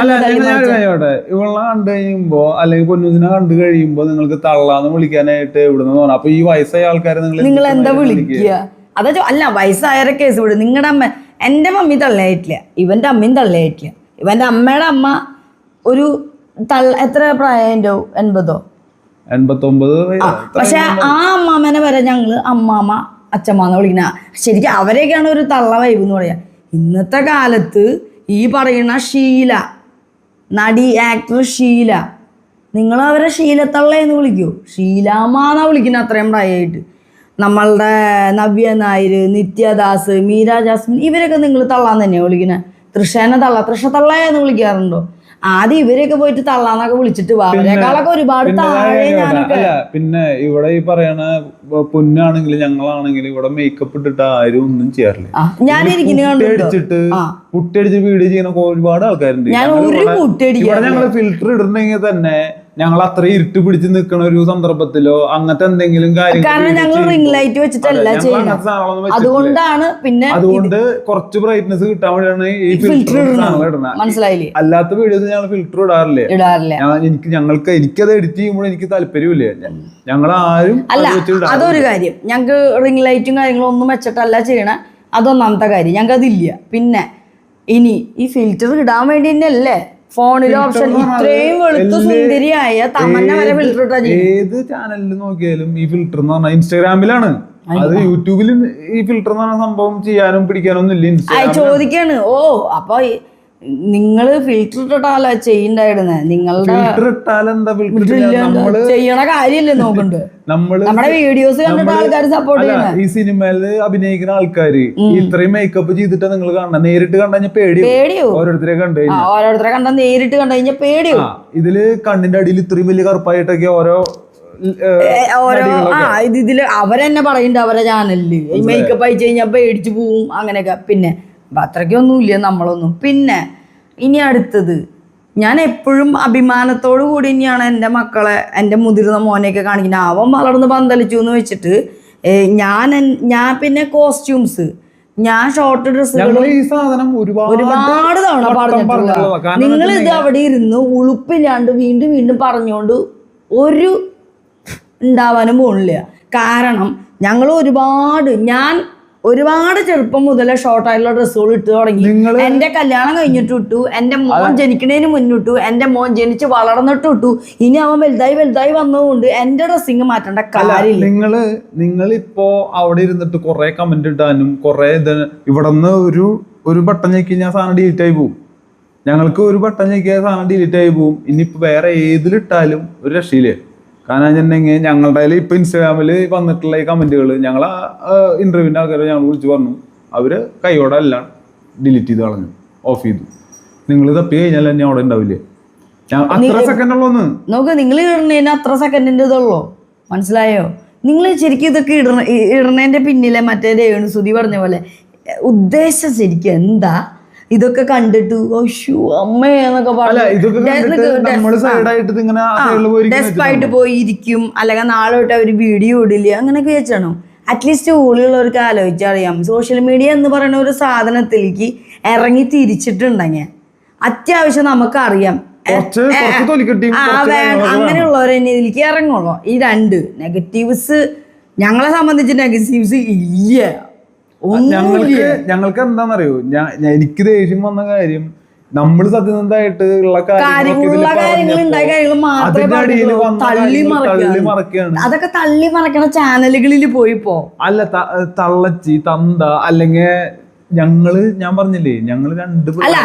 ഇവളെ കണ്ടു കഴിയുമ്പോ അല്ലെങ്കിൽ പൊന്നൂസിനെ കണ്ടു കഴിയുമ്പോ നിങ്ങൾക്ക് തള്ളാന്ന് വിളിക്കാനായിട്ട് എവിടുന്ന് തോന്നാം. അപ്പൊ ഈ വയസ്സായ ആൾക്കാരെ നിങ്ങൾ എന്താ വിളിക്കുക? അതാ അല്ല, വയസ്സായവരെ കേസ് വിടും. നിങ്ങളുടെ അമ്മ, എൻ്റെ മമ്മി തള്ളയായിട്ടില്ല, ഇവന്റെ അമ്മയും തള്ളയായിട്ടില്ല. ഇവന്റെ അമ്മയുടെ അമ്മ ഒരു എത്ര പ്രായം? 80 89. പക്ഷെ ആ അമ്മാമ്മനെ വരെ ഞങ്ങള് അമ്മാമ്മ അച്ഛമ്മന്ന് വിളിക്കുന്ന. ശരിക്കും അവരെയൊക്കെയാണ് ഒരു തള്ള വൈബ് എന്ന് പറയാ. ഇന്നത്തെ കാലത്ത് ഈ പറയുന്ന ഷീല നടി, ആക്ടർ ഷീല, നിങ്ങൾ അവരെ ഷീലത്തള്ള എന്ന് വിളിക്കൂ? ഷീലാമാന്നാ വിളിക്കുന്നത് അത്രയും പ്രായമായിട്ട്. നമ്മളുടെ നവ്യ നായർ, നിത്യദാസ്, മീര ജാസ്മിൻ, ഇവരൊക്കെ നിങ്ങൾ തള്ളാന്ന് തന്നെയാണ് വിളിക്കുന്നത്. തൃഷേനെ തള്ള, തൃഷ തള്ള എന്ന് വിളിക്കാറുണ്ടോ? ആദ്യം ഇവരെയൊക്കെ പോയിട്ട് തള്ളാന്നൊക്കെ വിളിച്ചിട്ട് പോവാ. അവരെക്കാളൊക്കെ ഒരുപാട് താഴെ ഞാനൊക്കെ. അല്ല പിന്നെ ഇവിടെ ഈ പറയണ പൊന്നാണെങ്കിലും ഞങ്ങളാണെങ്കിലും ഇവിടെ മേക്കപ്പ് ഇട്ടിട്ട് ആരും ഒന്നും ചെയ്യാറില്ല. അടിച്ചിട്ട് പുട്ടിയടിച്ച് വീഡിയോ ചെയ്യുന്ന ഒരുപാട് ആൾക്കാരുണ്ട്. ഇവിടെ ഞങ്ങള് ഫിൽറ്റർ ഇടണമെങ്കിൽ തന്നെ ഞങ്ങൾ അത്ര ഇരുട്ട് പിടിച്ച് നിൽക്കണ ഒരു സന്ദർഭത്തിലോ അങ്ങനത്തെ എന്തെങ്കിലും അതുകൊണ്ടാണ് പിന്നെ അതുകൊണ്ട് കുറച്ച് ബ്രൈറ്റ്നസ് കിട്ടാൻ വേണ്ടിയാണ് ഈ ഫിൽറ്റർ മനസ്സിലായില്ലേ. അല്ലാത്ത വീഡിയോസ് ഞങ്ങൾ ഫിൽറ്റർ എനിക്കത് എഡിറ്റ് ചെയ്യുമ്പോൾ എനിക്ക് താല്പര്യമില്ല. ഞങ്ങൾ ആരും അതൊരു കാര്യം. ഞങ്ങക്ക് റിംഗ് ലൈറ്റും കാര്യങ്ങളും ഒന്നും വെച്ചിട്ടല്ല ചെയ്യണേ. അതൊന്നാമത്തെ കാര്യം. ഞങ്ങൾക്ക് അതില്ല. പിന്നെ ഇനി ഈ ഫിൽറ്റർ ഇടാൻ വേണ്ടി തന്നെയല്ലേ ഫോണിലെ ഓപ്ഷൻ. ഇത്രയും വെളുത്തു സുന്ദരിയായ തമന്ന വരെ ഫിൽറ്റർ ഇട്ടാ ഏത് ചാനലിൽ നോക്കിയാലും ഈ ഫിൽറ്റർ എന്ന് പറഞ്ഞാൽ ഇൻസ്റ്റാഗ്രാമിലാണ്. അത് യൂട്യൂബിൽ ഈ ഫിൽറ്റർ എന്ന് പറഞ്ഞ സംഭവം ചെയ്യാനും പിടിക്കാനും ഒന്നും ഇല്ല. ചോദിക്കാണ് അപ്പൊ നിങ്ങള് ഫിൽറ്റർ ഇട്ടിട്ടാല ചെയ്യണ്ടായിരുന്നേ. നിങ്ങളുടെ ചെയ്യണ കാര്യല്ലേ നോക്കണ്ട്. നമ്മുടെ വീഡിയോസ് കണ്ടിട്ട് ആൾക്കാർ സപ്പോർട്ട് ചെയ്യണം. ഈ സിനിമയില് അഭിനയിക്കുന്ന ആൾക്കാര് ഇത്രയും മേക്കപ്പ് ചെയ്തിട്ട് നിങ്ങൾ കാണണം. നേരിട്ട് കണ്ടു കഴിഞ്ഞാൽ പേടിയോ? ഓരോരുത്തരെ കണ്ട നേരിട്ട് കണ്ടു കഴിഞ്ഞാൽ പേടിയോ? ഇതില് കണ്ണിന്റെ അടിയിൽ ഇത്രയും വലിയ കറുപ്പായിട്ടൊക്കെ ഓരോ ഇതില് അവരെന്നെ പറയുന്നുണ്ട് അവരെ ചാനലില് മേക്കപ്പ് അയച്ചു കഴിഞ്ഞാൽ പേടിച്ചു പോവും അങ്ങനെയൊക്കെ. പിന്നെ അത്രയ്ക്കൊന്നും ഇല്ല നമ്മളൊന്നും. പിന്നെ ഇനി അടുത്തത്, ഞാൻ എപ്പോഴും അഭിമാനത്തോടു കൂടി തന്നെയാണ് എൻ്റെ മക്കളെ, എൻ്റെ മുതിർന്ന മോനെയൊക്കെ കാണിക്കുന്നത്. അവൻ വളർന്ന് പന്തലിച്ചു എന്ന് വെച്ചിട്ട് ഞാൻ പിന്നെ കോസ്റ്റ്യൂംസ്, ഞാൻ ഷോർട്ട് ഡ്രസ്സുകൾ ഒരുപാട് തവണ പറഞ്ഞിട്ടുള്ള. നിങ്ങൾ ഇത് അവിടെ ഇരുന്ന് ഉളുപ്പില്ലാണ്ട് വീണ്ടും വീണ്ടും പറഞ്ഞുകൊണ്ട് ഒരു ഉണ്ടാവാനും പോണില്ല. കാരണം ഞങ്ങൾ ഒരുപാട് ചെറുപ്പം മുതലേ ഷോർട്ടായിട്ടുള്ള ഡ്രസ്സുകൾ ഇട്ട് തുടങ്ങി. എന്റെ കല്യാണം കഴിഞ്ഞിട്ട് ഇട്ടു, എന്റെ മോൻ ജനിക്കുന്നതിന് മുന്നിട്ടു, എന്റെ മോൻ ജനിച്ച് വളർന്നിട്ട് ഇട്ടു. ഇനി അവൻ വലുതായി വന്നതുകൊണ്ട് എന്റെ ഡ്രസ്സിങ് മാറ്റേണ്ട കാര്യമില്ല. നിങ്ങളിപ്പോ അവിടെ ഇരുന്നിട്ട് കുറെ കമന്റ് ഇടാനും കുറെ ഇവിടെ നിന്ന് ഒരു ബട്ടൺ ഞെക്കി ഞാൻ സാധനം ഡിലീറ്റ് ആയി പോകും. ഞങ്ങൾക്ക് ഒരു ബട്ടൺ ഞെക്കിയ സാധനം ഡിലീറ്റ് ആയി പോകും. ഇനിയിപ്പോ വേറെ ഏതിലിട്ടാലും ഒരു രക്ഷയില്ലേ. കാരണം വെച്ചിട്ടുണ്ടെങ്കിൽ ഞങ്ങളുടെ ഇപ്പൊ ഇൻസ്റ്റാഗ്രാമിൽ വന്നിട്ടുള്ള ഈ കമന്റുകൾ ഞങ്ങൾ ഇന്റർവ്യൂവിന്റെ ആൾക്കാരെ ഞങ്ങൾ വിളിച്ച് പറഞ്ഞു. അവര് കൈയോടെ എല്ലാം ഡിലീറ്റ് ചെയ്ത് കളഞ്ഞു, ഓഫ് ചെയ്തു. നിങ്ങൾ തപ്പി കഴിഞ്ഞാൽ തന്നെ അവിടെ ഉണ്ടാവില്ലേ. അത്ര സെക്കൻഡ് ഉള്ളൂന്ന് നോക്ക്. നിങ്ങൾ ഇടുന്നതിന് അത്ര സെക്കൻഡിന്റെ ഇതുള്ളൂ, മനസ്സിലായോ? നിങ്ങൾ ശരിക്കും ഇതൊക്കെ ഇടുന്നതിന്റെ പിന്നിലെ മറ്റേ രേണുസുതി പറഞ്ഞ പോലെ ഉദ്ദേശം ശരിക്കും എന്താ? ഇതൊക്കെ കണ്ടിട്ട് അമ്മയെന്നൊക്കെ ഡെസ്പായിട്ട് പോയിരിക്കും, അല്ലെങ്കിൽ നാളെ തൊട്ട് അവർ വീഡിയോ ഇടില്ല, അങ്ങനെയൊക്കെ വെച്ചാണോ? അറ്റ്ലീസ്റ്റ് ഊളിയുള്ളവർക്ക് ആലോചിച്ചറിയാം. സോഷ്യൽ മീഡിയ എന്ന് പറയുന്ന ഒരു സാധനത്തിലേക്ക് ഇറങ്ങി തിരിച്ചിട്ടുണ്ടെങ്കിൽ അത്യാവശ്യം നമുക്കറിയാം അങ്ങനെയുള്ളവർ തന്നെ ഇതിലേക്ക് ഇറങ്ങുള്ളൂ. ഈ രണ്ട് നെഗറ്റീവ്സ് ഞങ്ങളെ സംബന്ധിച്ച് നെഗറ്റീവ്സ് ഇല്ല. ഞങ്ങൾക്ക് എന്താണെന്നറിയോ, എനിക്ക് ദേഷ്യം വന്ന കാര്യം നമ്മൾ സത്യസന്ധമായിട്ട് ഉള്ള അതൊക്കെ തള്ളി മറക്കണ ചാനലുകളിൽ പോയിപ്പോ അല്ല തള്ളച്ചി തന്ത അല്ലെങ്കിൽ ഞാൻ പറഞ്ഞില്ലേ ഞങ്ങള് രണ്ട്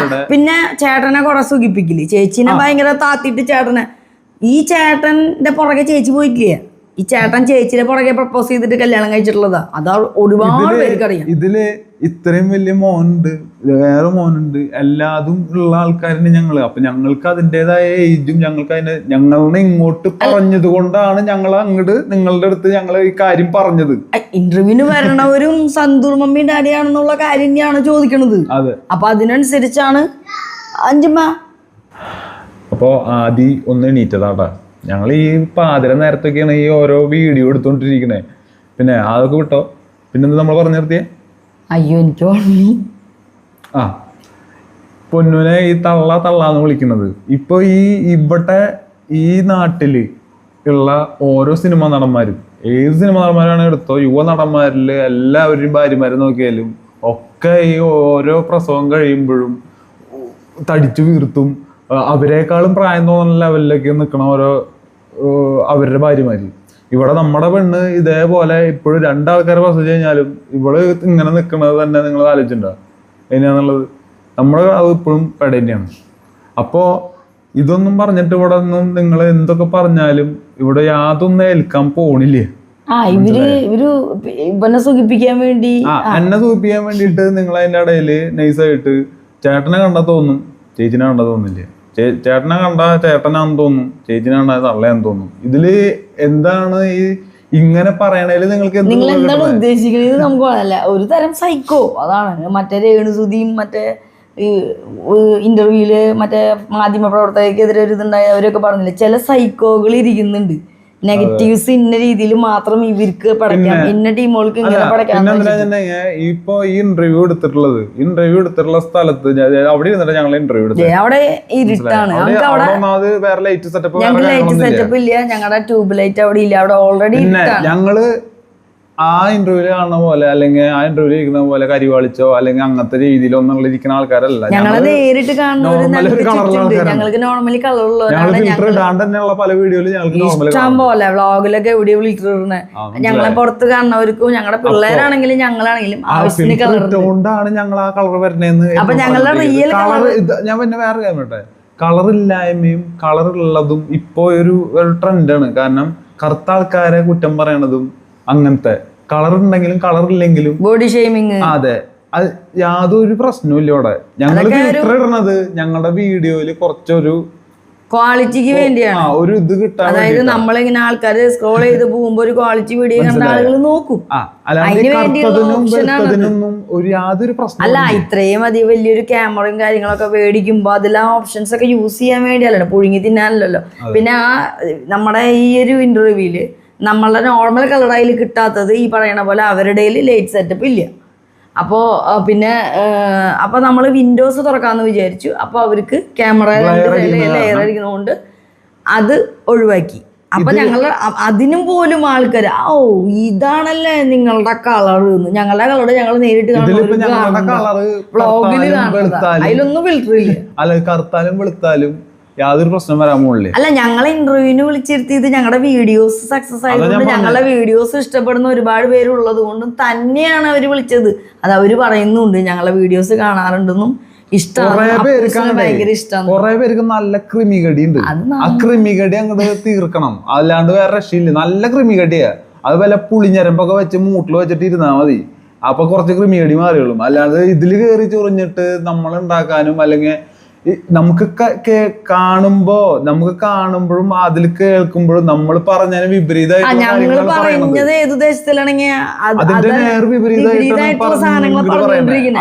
പിന്നെ ചേട്ടനെ കുറെ സുഖിപ്പിക്കില്ലേ, ചേച്ചിനെ ഭയങ്കര താത്തിട്ട് ചേട്ടനെ. ഈ ചേട്ടന്റെ പുറകെ ചേച്ചി പോയിക്കില്ലേ? ഈ ചേട്ടൻ ചേച്ചിയുടെ പുറകെ പ്രപ്പോസ് ചെയ്തിട്ട് കല്യാണം കഴിച്ചിട്ടുള്ളതാ. അതാ ഒരുപാട് പേർക്കറിയാം. ഇതില് ഇത്രയും വലിയ മോനുണ്ട്, വേറെ മോനുണ്ട്, എല്ലാതും ഉള്ള ആൾക്കാരുണ്ട് ഞങ്ങള്. അപ്പൊ ഞങ്ങൾക്ക് അതിൻ്റെതായ ഏജും ഞങ്ങളെ ഇങ്ങോട്ട് പറഞ്ഞത് കൊണ്ടാണ് ഞങ്ങൾ അങ്ങോട്ട് നിങ്ങളുടെ അടുത്ത് ഞങ്ങൾ ഈ കാര്യം പറഞ്ഞത്. ഇന്റർവ്യൂവിന് വരണവരും സന്തൂർ മമ്മി ഡാഡിയാണെന്നുള്ള കാര്യം തന്നെയാണ് ചോദിക്കണത്. അതെ, അപ്പൊ അതിനനുസരിച്ചാണ് അഞ്ചമ്മ. അപ്പൊ ആദ്യം ഒന്ന് എണീറ്റതാട്ടാ. ഞങ്ങൾ ഈ പാതിര നേരത്തൊക്കെയാണ് ഈ ഓരോ വീഡിയോ എടുത്തോണ്ടിരിക്കണേ. പിന്നെ അതൊക്കെ വിട്ടോ. പിന്നെന്താ നമ്മൾ പറഞ്ഞു നിർത്തിയേ? അയ്യോ എനിക്ക് പൊന്നുനെ ഈ തള്ളാന്ന് വിളിക്കുന്നത്. ഇപ്പൊ ഇവിടെ ഈ നാട്ടില് ഉള്ള ഓരോ സിനിമാ നടന്മാരും, ഏത് സിനിമാ നടന്മാരാണ് എടുത്തോ, യുവ നടന്മാരില് എല്ലാവരും ഭാര്യമാരെ നോക്കിയാലും ഒക്കെ ഈ ഓരോ പ്രസവം കഴിയുമ്പോഴും തടിച്ചു വീർത്തും അവരെക്കാളും പ്രായം തോന്നുന്ന ലെവലിലേക്ക് നിൽക്കണ ഓരോ അവരുടെ ഭാര്യമാര്. ഇവിടെ നമ്മുടെ പെണ്ണ് ഇതേപോലെ ഇപ്പോഴും രണ്ടാൾക്കാരെ പ്രസവിച്ചു കഴിഞ്ഞാലും ഇവള് ഇങ്ങനെ നിൽക്കുന്നത് തന്നെ നിങ്ങൾ ആലോചിച്ചിട്ടുണ്ടോ എങ്ങനെയാന്നുള്ളത്? നമ്മുടെ അത് ഇപ്പോഴും പെട തന്നെയാണ്. അപ്പോൾ ഇതൊന്നും പറഞ്ഞിട്ട് ഇവിടെ ഒന്നും നിങ്ങൾ എന്തൊക്കെ പറഞ്ഞാലും ഇവിടെ യാതൊന്നും ഏൽക്കാൻ പോണില്ലേ. എന്നെ സൂചിപ്പിക്കാൻ വേണ്ടിയിട്ട് നിങ്ങൾ അതിൻ്റെ ഇടയിൽ നൈസായിട്ട് ചേട്ടനെ കണ്ടാൽ തോന്നും, ചേച്ചിനെ കണ്ടാൽ തോന്നില്ലേ. ചേട്ടനെ കണ്ട ചേട്ടനാന്ന് തോന്നും, ചേച്ചിനെ കണ്ട തള്ളയാന്ന് തോന്നും. ഇതില് എന്താണ് ഈ ഇങ്ങനെ പറയണേല് നിങ്ങൾക്ക് നിങ്ങൾ എന്താണ് ഉദ്ദേശിക്കുന്നത് നമുക്ക് പറയാനല്ല. ഒരു തരം സൈക്കോ അതാണ്. മറ്റേ രേണുസുതിയും മറ്റേ ഈ ഇന്റർവ്യൂല് മറ്റേ മാധ്യമ പ്രവർത്തകർക്കെതിരെ ഒരു ഇതുണ്ടായ അവരൊക്കെ പറഞ്ഞില്ലേ, ചില സൈക്കോകൾ ഇരിക്കുന്നുണ്ട്. നെഗറ്റീവ്സ് ഇന്ന രീതിയിൽ മാത്രം ഇവർക്ക് പടയ്ക്കാം, ഇന്ന ടീമുകൾക്ക് ഇങ്ങനെ പടയ്ക്കാം. ഇപ്പൊ ഈ ഇന്റർവ്യൂ എടുത്തിട്ടുള്ള സ്ഥലത്ത് അവിടെ ഇരുന്നിട്ട് ഞങ്ങൾ ഇന്റർവ്യൂ എടുത്തത്. അവിടെ ഇരുട്ടാണ്, വേറെ ലൈറ്റ് സെറ്റപ്പ് ഞങ്ങൾക്ക് ലൈറ്റ് സെറ്റപ്പ് ഇല്ല, ഞങ്ങളുടെ ട്യൂബ് ലൈറ്റ് അവിടെ ഇല്ല, അവിടെ ഓൾറെഡി ഞങ്ങള് ആ ഇന്റർവ്യൂല് കാണുന്ന പോലെ അല്ലെങ്കിൽ ആ ഇന്റർവ്യൂല് ഇരിക്കുന്ന പോലെ കരിവാളിച്ചോ അല്ലെങ്കിൽ അങ്ങനത്തെ രീതിയിലോ ഒന്നുള്ള ഇരിക്കുന്ന ആൾക്കാരല്ല. ഞങ്ങള് നേരിട്ട് ഞങ്ങൾക്ക് നോർമലി കളറുള്ള പല വീഡിയോയിലും ഇഷ്ടം പോലെ വ്ളോഗിലൊക്കെ എവിടെ ഫിൽറ്റർ ഇടുന്നത്. ഞങ്ങളെ പുറത്ത് കാണുന്നവർക്കും ഞങ്ങളുടെ പിള്ളേരാണെങ്കിലും ഞങ്ങളാണെങ്കിലും ആവശ്യത്തിന് കളറുകൊണ്ടാണ് ഞങ്ങൾ ആ കളർ വരണേന്ന്. അപ്പൊ ഞങ്ങളുടെ റിയൽ കളർ ഞാൻ പിന്നെ വേറെ കാര്യം പറയട്ടെ, കളറില്ലായ്മയും കളറുള്ളതും ഇപ്പോ ഒരു ട്രെൻഡാണ്. കാരണം കറുത്ത ആൾക്കാരെ കുറ്റം പറയണതും അങ്ങനത്തെ, കളർ ഉണ്ടെങ്കിലും കളർ ഇല്ലെങ്കിലും ബോഡി ഷെയ്മിങ്, അതെ, അത് യാതൊരു പ്രശ്നവും ഇല്ല. ഇവിടെ ഞങ്ങൾ ഫിൽറ്റർ ഇടുന്നത് ഞങ്ങളുടെ വീഡിയോയില് കുറച്ചൊരു ക്വാളിറ്റിക്ക് വേണ്ടിയാണ്, ഒരു ഇത് കിട്ടാൻ. അതായത് നമ്മളിങ്ങനെ ആൾക്കാര് സ്ക്രോൾ ചെയ്ത് പോകുമ്പോ ഒരു ക്വാളിറ്റി വീഡിയോ കണ്ട ആളുകൾ നോക്കും. യാതൊരു പ്രശ്നം അല്ല, ഇത്രയും അധികം വലിയൊരു ക്യാമറയും കാര്യങ്ങളൊക്കെ മേടിക്കുമ്പോ അതിലെ ഓപ്ഷൻസ് ഒക്കെ യൂസ് ചെയ്യാൻ വേണ്ടിയല്ലോ, പുഴുങ്ങി തിന്നാനല്ലോ. പിന്നെ ആ നമ്മുടെ ഈ ഒരു ഇന്റർവ്യൂവില് നമ്മളുടെ നോർമൽ കളറായിൽ കിട്ടാത്തത് ഈ പറയണ പോലെ അവരുടെ ലൈറ്റ് സെറ്റപ്പ് ഇല്ല. അപ്പോൾ പിന്നെ അപ്പോൾ നമ്മൾ വിൻഡോസ് തുറക്കാമെന്ന് വിചാരിച്ചു. അപ്പോൾ അവർക്ക് ക്യാമറ ലെയർ അടിക്കുന്നതുകൊണ്ട് അത് ഒഴിവാക്കി. അപ്പം ഞങ്ങൾ അതിനും പോലും ആൾക്കാർ ഇതാണല്ലേ നിങ്ങളുടെ കളർ, ഞങ്ങളുടെ കളർ ഞങ്ങൾ നേരിട്ട് വ്ളോഗിൽ കാണുന്നത്, അതിലൊന്നും ഫിൽറ്റർ ഇല്ല. അല്ല, കറുത്താലും വെളുത്താലും യാതൊരു പ്രശ്നം വരാൻ പോകില്ല. അല്ല, ഞങ്ങളെ ഇന്റർവ്യൂവിന് വിളിച്ചിരുത്തിയത് ഞങ്ങളുടെ വീഡിയോസ് സക്സസ് ആയതുകൊണ്ട്, ഞങ്ങളുടെ വീഡിയോസ് ഇഷ്ടപ്പെടുന്ന ഒരുപാട് പേരുള്ളത് കൊണ്ടും തന്നെയാണ് അവര് വിളിച്ചത്. അത് അവര് പറയുന്നുണ്ട്, ഞങ്ങളെ വീഡിയോസ് കാണാറുണ്ടെന്നും ഭയങ്കര ഇഷ്ടമാണ്. കുറെ പേർക്ക് നല്ല ക്രിമികടി ഉണ്ട്, ആ ക്രിമികടി അങ്ങോട്ട് തീർക്കണം, അല്ലാണ്ട് വേറെ രക്ഷയില്ല. നല്ല ക്രിമികടിയാ, അത് വല്ല പുളിഞ്ഞരമ്പൊക്കെ വെച്ച് മൂട്ടിൽ വെച്ചിട്ട് ഇരുന്നാ മതി, അപ്പൊ കുറച്ച് ക്രിമികടി മാറിയോളും. അല്ലാതെ ഇതില് കയറി ചൊറിഞ്ഞിട്ട് നമ്മൾ ഉണ്ടാക്കാനും അല്ലെങ്കിൽ നമുക്ക് കാണുമ്പോഴും അതിൽ കേൾക്കുമ്പോഴും നമ്മൾ പറഞ്ഞതിന് വിപരീതമായിട്ട്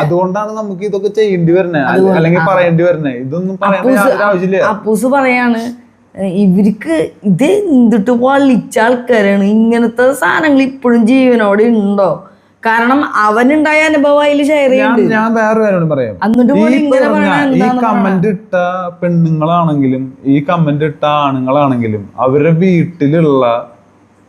അതുകൊണ്ടാണ് നമുക്ക് ഇതൊക്കെ ചെയ്യേണ്ടി വരുന്നത് അല്ലെങ്കിൽ പറയേണ്ടി വരുന്നത്. ഇതൊന്നും പറയാൻ ആവശ്യമില്ല. അപ്പൂസ് പറയാണ്, ഇവർക്ക് ഇത് എന്തിട്ട് വളിച്ച ആൾക്കാരാണ്, ഇങ്ങനത്തെ സാധനങ്ങൾ ഇപ്പോഴും ജീവനോടെ ഉണ്ടോ? കാരണം അവനുണ്ടായ അനുഭവം അതിൽ ഷെയർ ചെയ്യുന്നുണ്ട്. ഞാൻ വേറെ കാര്യം പറയാം, ഈ കമന്റ് ഇട്ട പെണ്ണുങ്ങളാണെങ്കിലും ഈ കമന്റ് ഇട്ട ആണുങ്ങളാണെങ്കിലും അവരുടെ വീട്ടിലുള്ള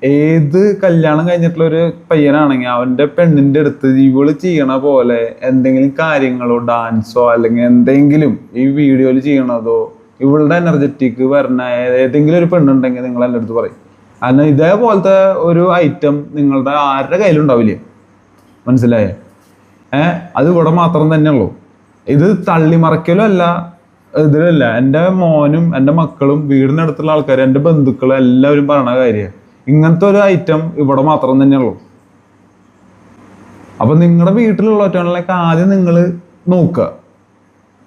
ഏത് കല്യാണം കഴിഞ്ഞിട്ടുള്ള ഒരു പയ്യനാണെങ്കിൽ അവന്റെ പെണ്ണിന്റെ അടുത്ത് ഇവള് ചെയ്യണ പോലെ എന്തെങ്കിലും കാര്യങ്ങളോ ഡാൻസോ അല്ലെങ്കിൽ എന്തെങ്കിലും ഈ വീഡിയോയിൽ ചെയ്യണതോ ഇവളുടെ എനർജറ്റിക് വരണ ഏതെങ്കിലും ഒരു പെണ്ണുണ്ടെങ്കിൽ നിങ്ങൾ എൻ്റെ അടുത്ത് പറയും. കാരണം ഇതേപോലത്തെ ഒരു ഐറ്റം നിങ്ങളുടെ ആരുടെ കയ്യിലുണ്ടാവില്ലേ, മനസ്സിലായേ? അത് ഇവിടെ മാത്രം തന്നെയുള്ളൂ. ഇത് തള്ളിമറക്കലും അല്ല, ഇതിലല്ല. എൻ്റെ മോനും എൻ്റെ മക്കളും വീടിനടുത്തുള്ള ആൾക്കാർ എൻ്റെ ബന്ധുക്കളും എല്ലാവരും പറയണ കാര്യമാണ്, ഇങ്ങനത്തെ ഒരു ഐറ്റം ഇവിടെ മാത്രം തന്നെയുള്ളൂ. അപ്പൊ നിങ്ങളുടെ വീട്ടിലുള്ളവറ്റങ്ങളിലേക്ക് ആദ്യം നിങ്ങൾ നോക്കുക,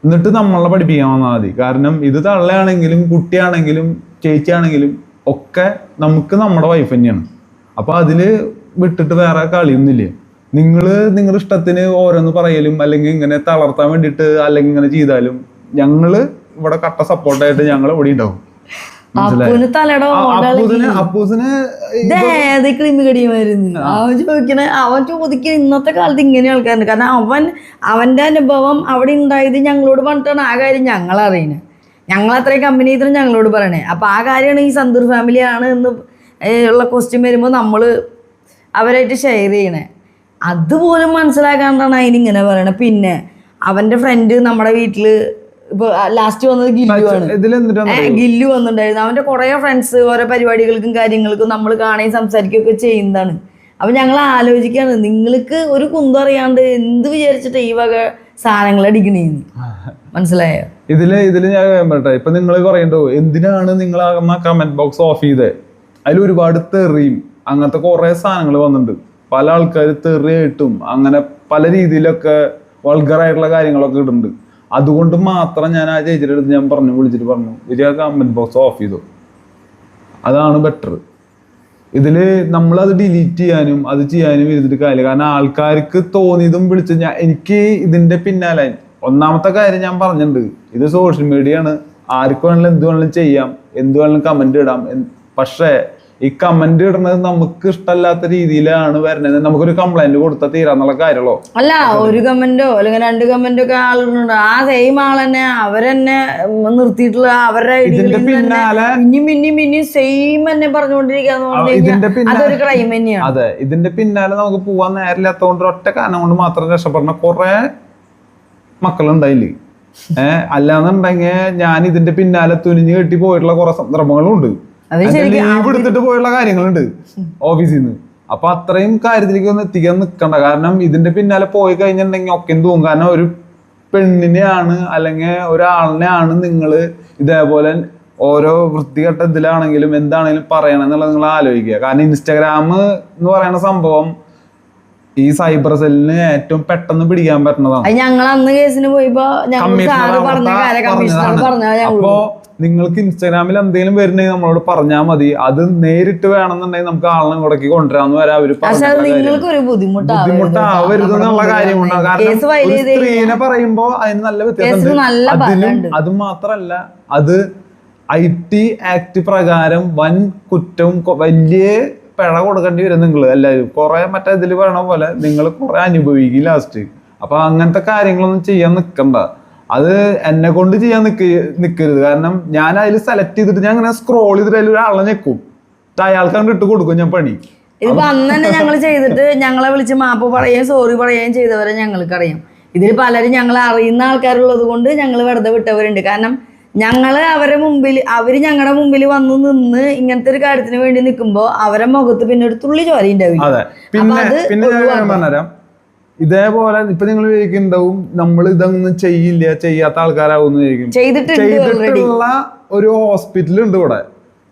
എന്നിട്ട് നമ്മളെ പഠിപ്പിക്കാൻ വന്നാൽ മതി. കാരണം ഇത് തള്ളയാണെങ്കിലും കുട്ടിയാണെങ്കിലും ചേച്ചിയാണെങ്കിലും ഒക്കെ നമുക്ക് നമ്മുടെ വൈഫ് തന്നെയാണ്. അപ്പൊ അതില് വിട്ടിട്ട് വേറെ കളിയൊന്നുമില്ല. നിങ്ങളുടെ ഇഷ്ടത്തിന് ഓരോന്ന് പറയലും അല്ലെങ്കിൽ ഇങ്ങനെ തളർത്താൻ വേണ്ടിയിട്ട് അല്ലെങ്കിൽ ഇങ്ങനെ ചെയ്താലും ഞങ്ങള് ഇവിടെ കട്ട സപ്പോർട്ടായിട്ട് ഞങ്ങൾ ഇവിടെ ഉണ്ടാവും. അവൻ ചോദിക്കണ ഇന്നത്തെ കാലത്ത് ഇങ്ങനെ ആൾക്കാരുണ്ട്. കാരണം അവന്റെ അനുഭവം അവിടെ ഉണ്ടായത് ഞങ്ങളോട് പറഞ്ഞിട്ടാണ് ആ കാര്യം ഞങ്ങൾ അറിയണേ. ഞങ്ങൾ അത്രയും കമ്പനി ചെയ്തിട്ട് ഞങ്ങളോട് പറയണേ. അപ്പൊ ആ കാര്യമാണ് ഈ സന്തൂർ ഫാമിലിയാണ് എന്ന് ഉള്ള ക്വസ്റ്റ്യൻ വരുമ്പോൾ നമ്മള് അവരായിട്ട് ഷെയർ ചെയ്യണേ. അതുപോലും മനസ്സിലാക്കാണ്ടാണ് അതിനിങ്ങനെ പറയണത്. പിന്നെ അവന്റെ ഫ്രണ്ട് നമ്മുടെ വീട്ടില് ഇപ്പൊ ലാസ്റ്റ് വന്നത് ഗില്ലു വന്നിട്ടുണ്ടായിരുന്നു. അവന്റെ കുറെ ഫ്രണ്ട്സ് ഓരോ പരിപാടികൾക്കും കാര്യങ്ങൾക്കും നമ്മൾ കാണുകയും സംസാരിക്കുകയൊക്കെ ചെയ്യുന്നതാണ്. അപ്പൊ ഞങ്ങൾ ആലോചിക്കാണ്, നിങ്ങൾക്ക് ഒരു കുന്തം അറിയാണ്ട് എന്ത് വിചാരിച്ചിട്ട് ഈ വക സാധനങ്ങൾ അടിക്കണേന്ന്. മനസ്സിലായോ? ഇതില് ഞാൻ പറയട്ടെ, ഇപ്പൊ നിങ്ങൾ പറയണ്ടോ എന്തിനാണ് നിങ്ങൾ കമന്റ് ബോക്സ് ഓഫ് ചെയ്തത്? അതിൽ ഒരുപാട് തെറിയും അങ്ങനത്തെ കുറെ സാധനങ്ങൾ വന്നിട്ടുണ്ട്. പല ആൾക്കാർ തെറിയായിട്ടും അങ്ങനെ പല രീതിയിലൊക്കെ വൾഗറായിട്ടുള്ള കാര്യങ്ങളൊക്കെ ഇടുന്നുണ്ട്. അതുകൊണ്ട് മാത്രം ഞാൻ ആ ചേച്ചിയുടെ അടുത്ത് ഞാൻ വിളിച്ചിട്ട് പറഞ്ഞു ആ കമന്റ് ബോക്സ് ഓഫ് ചെയ്തു, അതാണ് ബെറ്റർ. ഇതില് നമ്മളത് ഡിലീറ്റ് ചെയ്യാനും അത് ചെയ്യാനും ഇരുന്നിട്ട് കാര്യമില്ല. കാരണം ആൾക്കാർക്ക് തോന്നിയതും വിളിച്ച് എനിക്ക് ഇതിന്റെ പിന്നാലെ ഒന്നാമത്തെ കാര്യം ഞാൻ പറഞ്ഞിട്ടുണ്ട്, ഇത് സോഷ്യൽ മീഡിയ ആണ്, ആർക്ക് വേണമെങ്കിലും എന്ത് വേണമെങ്കിലും ചെയ്യാം, എന്ത് വേണമെങ്കിലും കമന്റ് ഇടാം. പക്ഷേ ഈ കമന്റ് ഇടുന്നത് നമുക്ക് ഇഷ്ടമല്ലാത്ത രീതിയിലാണ് വരുന്നത്. നമുക്കൊരു കംപ്ലൈന്റ് കൊടുത്താൽ തീരാന്നുള്ള കാര്യമുള്ളൂ. അല്ല, ഒരു കമന്റോ അല്ലെങ്കിൽ 2 കമന്റോ ഒക്കെ ആളുകളുണ്ട്, ആ സെയിം ആൾ തന്നെ അവരെന്നെ നിർത്തിയിട്ടുള്ള അവരുടെ പിന്നാലെ പിന്നെയും സെയിം തന്നെ പറഞ്ഞുകൊണ്ടിരിക്കുക, അതൊരു ക്രൈം തന്നെയാണ്. അതെ, ഇതിന്റെ പിന്നാലെ നമുക്ക് പോവാൻ നേരില്ലാത്തതുകൊണ്ട് ഒറ്റ കാരണം കൊണ്ട് മാത്രം രക്ഷപ്പെടുന്ന കുറെ മക്കളുണ്ടായില്ലേ. അല്ലാന്നുണ്ടെങ്കിൽ ഞാൻ ഇതിന്റെ പിന്നാലെ തുനിഞ്ഞു കെട്ടി പോയിട്ടുള്ള കുറെ സന്ദർഭങ്ങളും ഉണ്ട്, ലീവ് എടുത്തിട്ട് പോയുള്ള കാര്യങ്ങളുണ്ട് ഓഫീസിൽ നിന്ന്. അപ്പൊ അത്രയും കാര്യത്തിലേക്ക് ഒന്നും എത്തിക്കാൻ നിൽക്കണ്ട. കാരണം ഇതിന്റെ പിന്നാലെ പോയി കഴിഞ്ഞിട്ടുണ്ടെങ്കിൽ ഒക്കെ തോന്നും. കാരണം ഒരു പെണ്ണിനെയാണ് അല്ലെങ്കിൽ ഒരാളിനെയാണ് നിങ്ങൾ ഇതേപോലെ ഓരോ വൃത്തികെട്ട ഇതിലാണെങ്കിലും എന്താണെങ്കിലും പറയണമെന്നുള്ളത് നിങ്ങൾ ആലോചിക്കുക. കാരണം ഇൻസ്റ്റാഗ്രാം എന്ന് പറയുന്ന സംഭവം ഈ സൈബർ സെല്ലിന് ഏറ്റവും പെട്ടെന്ന് പിടിക്കാൻ പറ്റുന്നതാണ്. ഞങ്ങൾ അന്ന് കേസിന് പോയപ്പോ അപ്പോ നിങ്ങൾക്ക് ഇൻസ്റ്റാഗ്രാമിൽ എന്തെങ്കിലും വരുന്നെങ്കിൽ നമ്മളോട് പറഞ്ഞാൽ മതി, അത് നേരിട്ട് വേണമെന്നുണ്ടെങ്കിൽ നമുക്ക് ആളിനെ ഇങ്ങോട്ടേക്ക് കൊണ്ടുവരാന്ന് വരെ അവര് ബുദ്ധിമുട്ടാവരുതെന്നുള്ള കാര്യം കൊണ്ടാണ്. കാരണം ഒരു സ്ത്രീനെ പറയുമ്പോ അതിന് നല്ല വ്യത്യാസമുണ്ട്. അതിലും അത് മാത്രല്ല, അത് IT ആക്ട് പ്രകാരം വൻ കുറ്റവും വലിയ പിഴ കൊടുക്കേണ്ടി വരും നിങ്ങൾ എല്ലാവരും. കുറെ മറ്റേ ഇതിൽ പറയണ പോലെ നിങ്ങൾ കുറെ അനുഭവിക്കും ലാസ്റ്റ്. അപ്പൊ അങ്ങനത്തെ കാര്യങ്ങളൊന്നും ചെയ്യാൻ നിൽക്കണ്ട. അത് എന്നെ കൊണ്ട് ചെയ്യാൻ നിൽക്കരുത്. കാരണം ഞാൻ അതിൽ സെലക്ട് ചെയ്തിട്ട് ഞാൻ അങ്ങനെ സ്ക്രോൾ ചെയ്തിട്ട് അതിൽ ഒരാളെ ഞെക്കും, അയാൾക്ക് അങ്ങോട്ട് ഇട്ട് കൊടുക്കും ഞാൻ പണി. ഇതിപ്പോ അന്ന് തന്നെ ഞങ്ങൾ ചെയ്തിട്ട് ഞങ്ങളെ വിളിച്ച് മാപ്പ് പറയുകയും സോറി പറയുകയും ചെയ്തവരെ ഞങ്ങൾക്കറിയാം. ഇതിൽ പലരും ഞങ്ങളെ അറിയുന്ന ആൾക്കാരുള്ളത് കൊണ്ട് ഞങ്ങൾ വെറുതെ വിട്ടവരുണ്ട്. കാരണം ഞങ്ങള് അവരുടെ മുമ്പിൽ അവര് ഞങ്ങളുടെ മുമ്പിൽ വന്നു നിന്ന് ഇങ്ങനത്തെ ഒരു കാര്യത്തിന് വേണ്ടി നിൽക്കുമ്പോ അവരെ മുഖത്ത് പിന്നെ ഒരു തുള്ളി ചോര ഉണ്ടാവില്ല. ഇതേപോലെ ഇപ്പൊ നിങ്ങൾ വിചാരിക്കുന്നുണ്ടാവും നമ്മൾ ഇതൊന്നും ചെയ്യില്ല, ചെയ്യാത്ത ആൾക്കാരാവും ചെയ്തിട്ടുള്ള ഒരു ഹോസ്പിറ്റൽ ഉണ്ട് ഇവിടെ.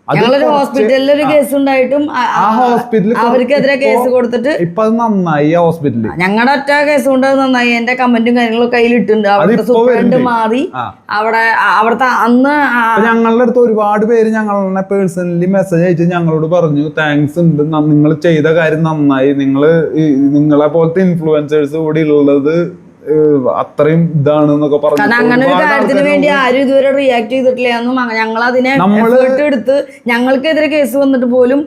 ഞങ്ങളൊരു ഹോസ്പിറ്റലിൽ ഒരു കേസ് ഉണ്ടായിട്ടും ആ ഹോസ്പിറ്റലിൽ അവർക്കെതിരെ കേസ് കൊടുത്തിട്ട് ഇപ്പൊ അത് നന്നായി. ആ ഹോസ്പിറ്റലിൽ ഞങ്ങളുടെ ഒറ്റ കേസ് കൊണ്ട് അത് നന്നായി. എന്റെ കമന്റും കാര്യങ്ങളും കയ്യിലിട്ടുണ്ട്. അവിടുത്തെ സൂപ്രണ്ട് മാറി അവിടുത്തെ അന്ന് ഞങ്ങളുടെ അടുത്ത് ഒരുപാട് പേര് ഞങ്ങളെ പേഴ്സണലി മെസ്സേജ് അയച്ച് ഞങ്ങളോട് പറഞ്ഞു താങ്ക്സ് ഉണ്ട്, നിങ്ങൾ ചെയ്ത കാര്യം നന്നായി, നിങ്ങളെ പോലത്തെ ഇൻഫ്ലുവൻസേഴ്സ് കൂടി ഉള്ളത് അത്രയും ഇതാണ് എന്നൊക്കെ പറഞ്ഞു. കാരണം അങ്ങനെ ഒരു കാര്യത്തിന് വേണ്ടി ആരും ഇതുവരെ റിയാക്ട് ചെയ്തിട്ടില്ല എന്നും ഞങ്ങൾ അതിനെ എഫേർട്ട് എടുത്ത് ഞങ്ങൾക്കെതിരെ കേസ് വന്നിട്ട് പോലും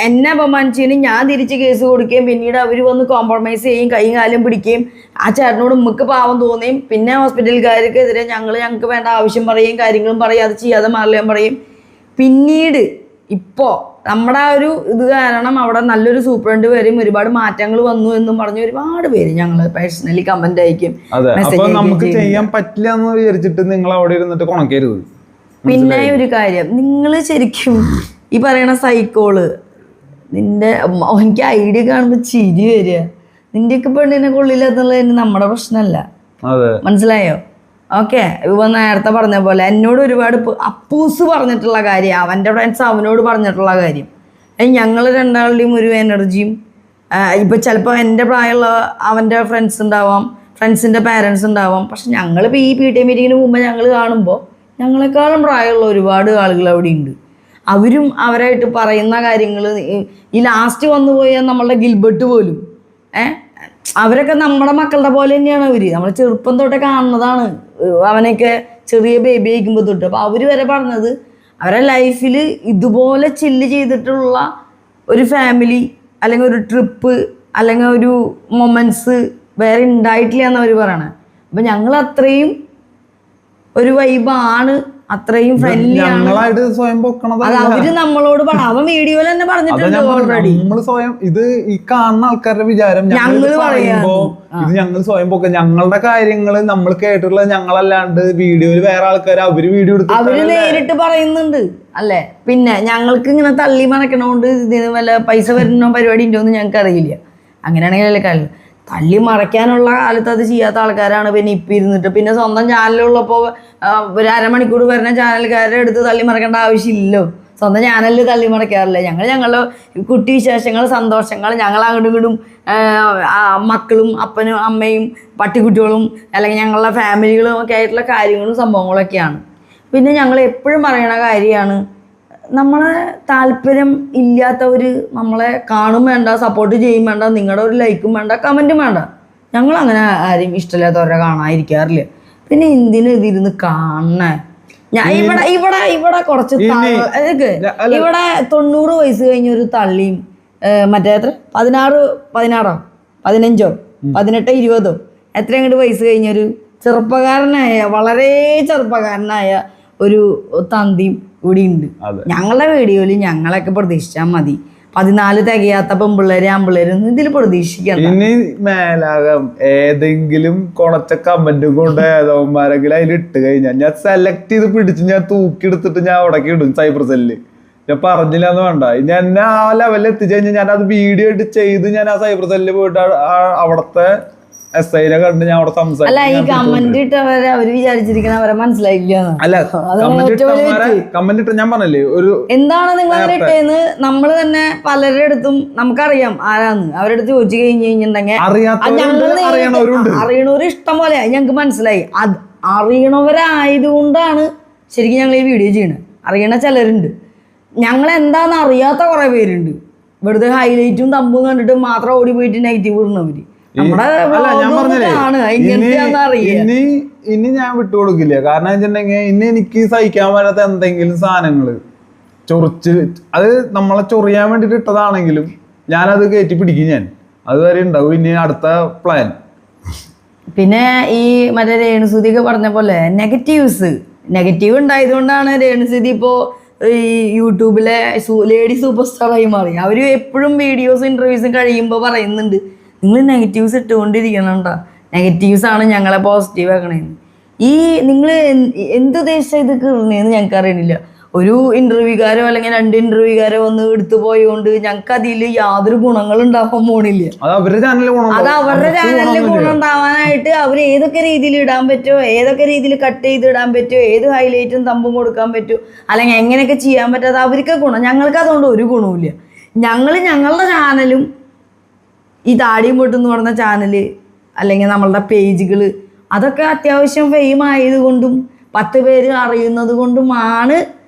എന്നെ അപമാനിച്ചതിന് ഞാൻ തിരിച്ച് കേസ് കൊടുക്കുകയും പിന്നീട് അവർ വന്ന് കോംപ്രമൈസ് ചെയ്യും, കൈയും കാലും പിടിക്കുകയും ആ ചേട്ടനോട് ഉമ്മക്ക് പാവം തോന്നുകയും പിന്നെ ഹോസ്പിറ്റലുകാർക്കെതിരെ ഞങ്ങൾക്ക് വേണ്ട ആവശ്യം പറയുകയും കാര്യങ്ങളും പറയും, അത് ചെയ്യാതെ മാറിയാൻ പറയും. പിന്നീട് ഇപ്പോൾ നമ്മുടെ ആ ഒരു ഇത് കാരണം അവിടെ നല്ലൊരു സൂപ്രണ്ട് വരും, ഒരുപാട് മാറ്റങ്ങൾ വന്നു എന്നും പറഞ്ഞ് ഒരുപാട് പേര് ഞങ്ങൾ പേഴ്സണലി കമന്റ് അയക്കും, നമുക്ക് ചെയ്യാൻ പറ്റില്ല എന്ന് വിചാരിച്ചിട്ട് നിങ്ങൾ അവിടെ ഇരുന്നിട്ട് കൊണക്കരുത്. പിന്നെ ഒരു കാര്യം, നിങ്ങൾ ശരിക്കും ഈ പറയണ സൈക്കോള് നിന്റെ എനിക്ക് ഐഡിയ കാണുമ്പോൾ ചിരി വരിക. നിന്റെയൊക്കെ പെണ്ണിനെ കൊള്ളില്ല എന്നുള്ളത് നമ്മുടെ പ്രശ്നമല്ല, മനസ്സിലായോ? ഓക്കെ, ഇപ്പൊ നേരത്തെ പറഞ്ഞ പോലെ എന്നോട് ഒരുപാട് അപ്പൂസ് പറഞ്ഞിട്ടുള്ള കാര്യം, അവൻ്റെ ഫ്രണ്ട്സ് അവനോട് പറഞ്ഞിട്ടുള്ള കാര്യം, ഞങ്ങൾ രണ്ടാളുടെയും ഒരു എനർജിയും ഇപ്പം ചിലപ്പോൾ എൻ്റെ പ്രായമുള്ള അവൻ്റെ ഫ്രണ്ട്സ് ഉണ്ടാവാം, ഫ്രണ്ട്സിൻ്റെ പാരൻസ് ഉണ്ടാവാം. പക്ഷെ ഞങ്ങളിപ്പോൾ ഈ PTA മീറ്റിങ്ങിന് മുമ്പ് ഞങ്ങൾ കാണുമ്പോൾ ഞങ്ങളെക്കാളും പ്രായമുള്ള ഒരുപാട് ആളുകൾ അവിടെ ഉണ്ട്. അവരും അവരായിട്ട് പറയുന്ന കാര്യങ്ങൾ ഈ ലാസ്റ്റ് വന്നു പോയാൽ നമ്മളുടെ ഗിൽബർട്ട് പോലും അവരൊക്കെ നമ്മുടെ മക്കളുടെ പോലെ തന്നെയാണ്. നമ്മൾ ചെറുപ്പം തൊട്ടേ കാണുന്നതാണ് അവനൊക്കെ ചെറിയ ബേബി ആയിരിക്കുമ്പോൾ തൊട്ട്. അപ്പോൾ അവർ വരെ പറഞ്ഞത് അവരുടെ ലൈഫിൽ ഇതുപോലെ ചില്ല് ചെയ്തിട്ടുള്ള ഒരു ഫാമിലി അല്ലെങ്കിൽ ഒരു ട്രിപ്പ് അല്ലെങ്കിൽ ഒരു മൊമെൻറ്റ്സ് വേറെ ഉണ്ടായിട്ടില്ല എന്നവർ പറയണേ. അപ്പം ഞങ്ങൾ അത്രയും ഒരു വൈബാണ്, അത്രയും ഫ്രണ്ട്ലി ആണ്. അത് അവര് നമ്മളോട് അവൻ വീഡിയോയിൽ തന്നെ പറഞ്ഞിട്ടുണ്ട് ഓൾറെഡി. സ്വയം ഇത് ഈ കാണുന്ന ആൾക്കാരുടെ വിചാരം ഞങ്ങൾ പറയുമ്പോ ഇത് ഞങ്ങൾ സ്വയം പൊക്ക ഞങ്ങളുടെ കാര്യങ്ങള് നമ്മൾ കേട്ടിട്ടുള്ളത് ഞങ്ങളല്ലാണ്ട് വീഡിയോയിൽ വേറെ ആൾക്കാർ അവര് വീഡിയോ എടുത്ത് അവര് നേരിട്ട് പറയുന്നുണ്ട് അല്ലേ. പിന്നെ ഞങ്ങൾക്ക് ഇങ്ങനെ തള്ളി മറക്കണോണ്ട് ഇതിന് വല്ല പൈസ വരുന്ന പരിപാടി ഉണ്ടോന്ന് ഞങ്ങൾക്ക് അറിയില്ല. അങ്ങനെയാണെങ്കിൽ കാര്യം തള്ളി മറയ്ക്കാനുള്ള കാലത്ത് അത് ചെയ്യാത്ത ആൾക്കാരാണ്. പിന്നെ ഇപ്പം ഇരുന്നിട്ട് പിന്നെ സ്വന്തം ചാനലുള്ളപ്പോൾ ഒരു അരമണിക്കൂർ വരുന്ന ചാനൽക്കാരുടെ അടുത്ത് തള്ളി മറക്കേണ്ട ആവശ്യമില്ലല്ലോ. സ്വന്തം ചാനലിൽ തള്ളി മറിക്കാറില്ല. ഞങ്ങളുടെ കുട്ടി വിശേഷങ്ങൾ, സന്തോഷങ്ങൾ, ഞങ്ങൾ അങ്ങോട്ടും ഇങ്ങോട്ടും മക്കളും അപ്പനും അമ്മയും പട്ടിക്കുട്ടികളും അല്ലെങ്കിൽ ഞങ്ങളുടെ ഫാമിലികളും ഒക്കെ ആയിട്ടുള്ള കാര്യങ്ങളും സംഭവങ്ങളൊക്കെയാണ്. പിന്നെ ഞങ്ങൾ എപ്പോഴും പറയണ കാര്യമാണ്, നമ്മളെ താല്പര്യം ഇല്ലാത്തവർ നമ്മളെ കാണും വേണ്ട, സപ്പോർട്ട് ചെയ്യും വേണ്ട, നിങ്ങളുടെ ഒരു ലൈക്കും വേണ്ട, കമൻറ്റും വേണ്ട. ഞങ്ങളങ്ങനെ ആരും ഇഷ്ടമില്ലാത്തവരെ കാണാതിരിക്കാറില്ല. പിന്നെ എന്തിനും ഇതിരുന്ന് കാണണേ? ഞാൻ ഇവിടെ കുറച്ച് ഇവിടെ 90 വയസ്സ് കഴിഞ്ഞൊരു തള്ളിയും മറ്റേ എത്ര 16 15 18 20 എത്ര അങ്ങോട്ട് വയസ്സ് കഴിഞ്ഞൊരു ചെറുപ്പക്കാരനായ, വളരെ ചെറുപ്പക്കാരനായ ഒരു തന്തിയും ഇവിടെ ഉണ്ട്. ഞങ്ങളുടെ വീഡിയോയിൽ ഞങ്ങളൊക്കെ പ്രതീക്ഷിച്ചാൽ മതി. 14 തികയാത്ത പെമ്പിള്ളേരും ആമ്പിള്ളേരും ഇതിൽ പ്രതീക്ഷിക്കണം. ഇനി മേലാകം ഏതെങ്കിലും കുറച്ച കമന്റും കൊണ്ട് ഏതോമാരെങ്കിലും അതിൽ ഇട്ട് കഴിഞ്ഞാൽ ഞാൻ സെലക്ട് ചെയ്ത് പിടിച്ച് ഞാൻ തൂക്കിയെടുത്തിട്ട് ഞാൻ ഉടക്കി ഇടും സൈബർ സെല്ലിൽ. ഞാൻ പറഞ്ഞില്ലാന്ന് വേണ്ട, ഞാൻ ആ ലെവലിൽ എത്തിച്ചു കഴിഞ്ഞാൽ ഞാൻ അത് വീഡിയോ ആയിട്ട് ചെയ്ത് ഞാൻ ആ സൈബർ സെല്ലിൽ പോയിട്ട് അവിടുത്തെ SIനെ കണ്ട് ഞാൻ അവിടെ അല്ല ഈ കമന്റ് ഇട്ടവരെ അവര് വിചാരിച്ചിരിക്കണ അവരെ മനസ്സിലായില്ല. അല്ല കമന്റ് ഇട്ട ഞാൻ പറഞ്ഞല്ലേ ഒരു എന്താണ് നിങ്ങൾ അങ്ങനെ ഇട്ടേന്ന് നമ്മള് തന്നെ പലരുടെ അടുത്തും നമുക്കറിയാം ആരാന്ന്. അവരുടെ അടുത്ത് ചോദിച്ചു കഴിഞ്ഞു കഴിഞ്ഞിട്ടുണ്ടെങ്കിൽ അറിയണവര് ഇഷ്ടം പോലെ ഞങ്ങക്ക് മനസ്സിലായി. അത് അറിയണവരായതുകൊണ്ടാണ് ശരിക്കും ഞങ്ങൾ ഈ വീഡിയോ ചെയ്യണത്. അറിയണ ചിലരുണ്ട്, ഞങ്ങളെന്താന്ന് അറിയാത്ത കുറെ പേരുണ്ട്. വെറുതെ ഹൈലൈറ്റും തമ്പും കണ്ടിട്ട് മാത്രം ഓടി പോയിട്ട് നെഗറ്റീവ് ഇടുന്നവര്. ഇനി ഞാൻ വിട്ടുകൊടുക്കില്ല. കാരണം വെച്ചിട്ടുണ്ടെങ്കിൽ ഇനി എനിക്ക് സഹിക്കാൻ പറ്റാത്ത എന്തെങ്കിലും സാധനങ്ങള് ചൊറിച്ച് അത് നമ്മളെ ചൊറിയാൻ വേണ്ടിട്ട് ഇട്ടതാണെങ്കിലും ഞാനത് കയറ്റി പിടിക്കും. ഞാൻ അതുവരെ ഉണ്ടാവും ഇനി അടുത്ത പ്ലാൻ. പിന്നെ ഈ മറ്റേ രേണുസുതിയൊക്കെ പറഞ്ഞ പോലെ നെഗറ്റീവ് ഉണ്ടായതുകൊണ്ടാണ് രേണുസുതി ഇപ്പോ ഈ യൂട്യൂബിലെ ലേഡി സൂപ്പർ സ്റ്റാറായി മാറി. അവര് എപ്പോഴും വീഡിയോസും ഇന്റർവ്യൂസും കഴിയുമ്പോൾ പറയുന്നുണ്ട്, നിങ്ങൾ നെഗറ്റീവ്സ് ഇട്ടുകൊണ്ടിരിക്കണം കേട്ടോ, നെഗറ്റീവ്സ് ആണ് ഞങ്ങളെ പോസിറ്റീവ് ആക്കണേന്ന്. ഈ നിങ്ങൾ എന്തുദ്ദേശിച്ച ഇത് കിറണേന്ന് ഞങ്ങൾക്ക് അറിയണില്ല. ഒരു ഇന്റർവ്യൂക്കാരോ അല്ലെങ്കിൽ 2 ഇന്റർവ്യൂക്കാരോ വന്ന് എടുത്തു പോയോണ്ട് ഞങ്ങൾക്ക് അതിൽ യാതൊരു ഗുണങ്ങളും ഉണ്ടാവാൻ പോണില്ല. അത് അവരുടെ ചാനലിൽ ഗുണം ഉണ്ടാവാനായിട്ട് അവർ ഏതൊക്കെ രീതിയിൽ ഇടാൻ പറ്റുമോ, ഏതൊക്കെ രീതിയിൽ കട്ട് ചെയ്ത് ഇടാൻ പറ്റുമോ, ഏത് ഹൈലൈറ്റും തമ്പും കൊടുക്കാൻ പറ്റുമോ, അല്ലെങ്കിൽ എങ്ങനെയൊക്കെ ചെയ്യാൻ പറ്റും, അത് അവർക്ക് ഗുണം. ഞങ്ങൾക്ക് അതുകൊണ്ട് ഒരു ഗുണവുമില്ല. ഞങ്ങളുടെ ചാനലും ഈ താടിയും പൊട്ടെന്ന് പറഞ്ഞ ചാനല് അല്ലെങ്കിൽ നമ്മളുടെ പേജുകൾ അതൊക്കെ അത്യാവശ്യം ഫെയിം ആയതുകൊണ്ടും 10 പേര് അറിയുന്നത് കൊണ്ടുമാണ്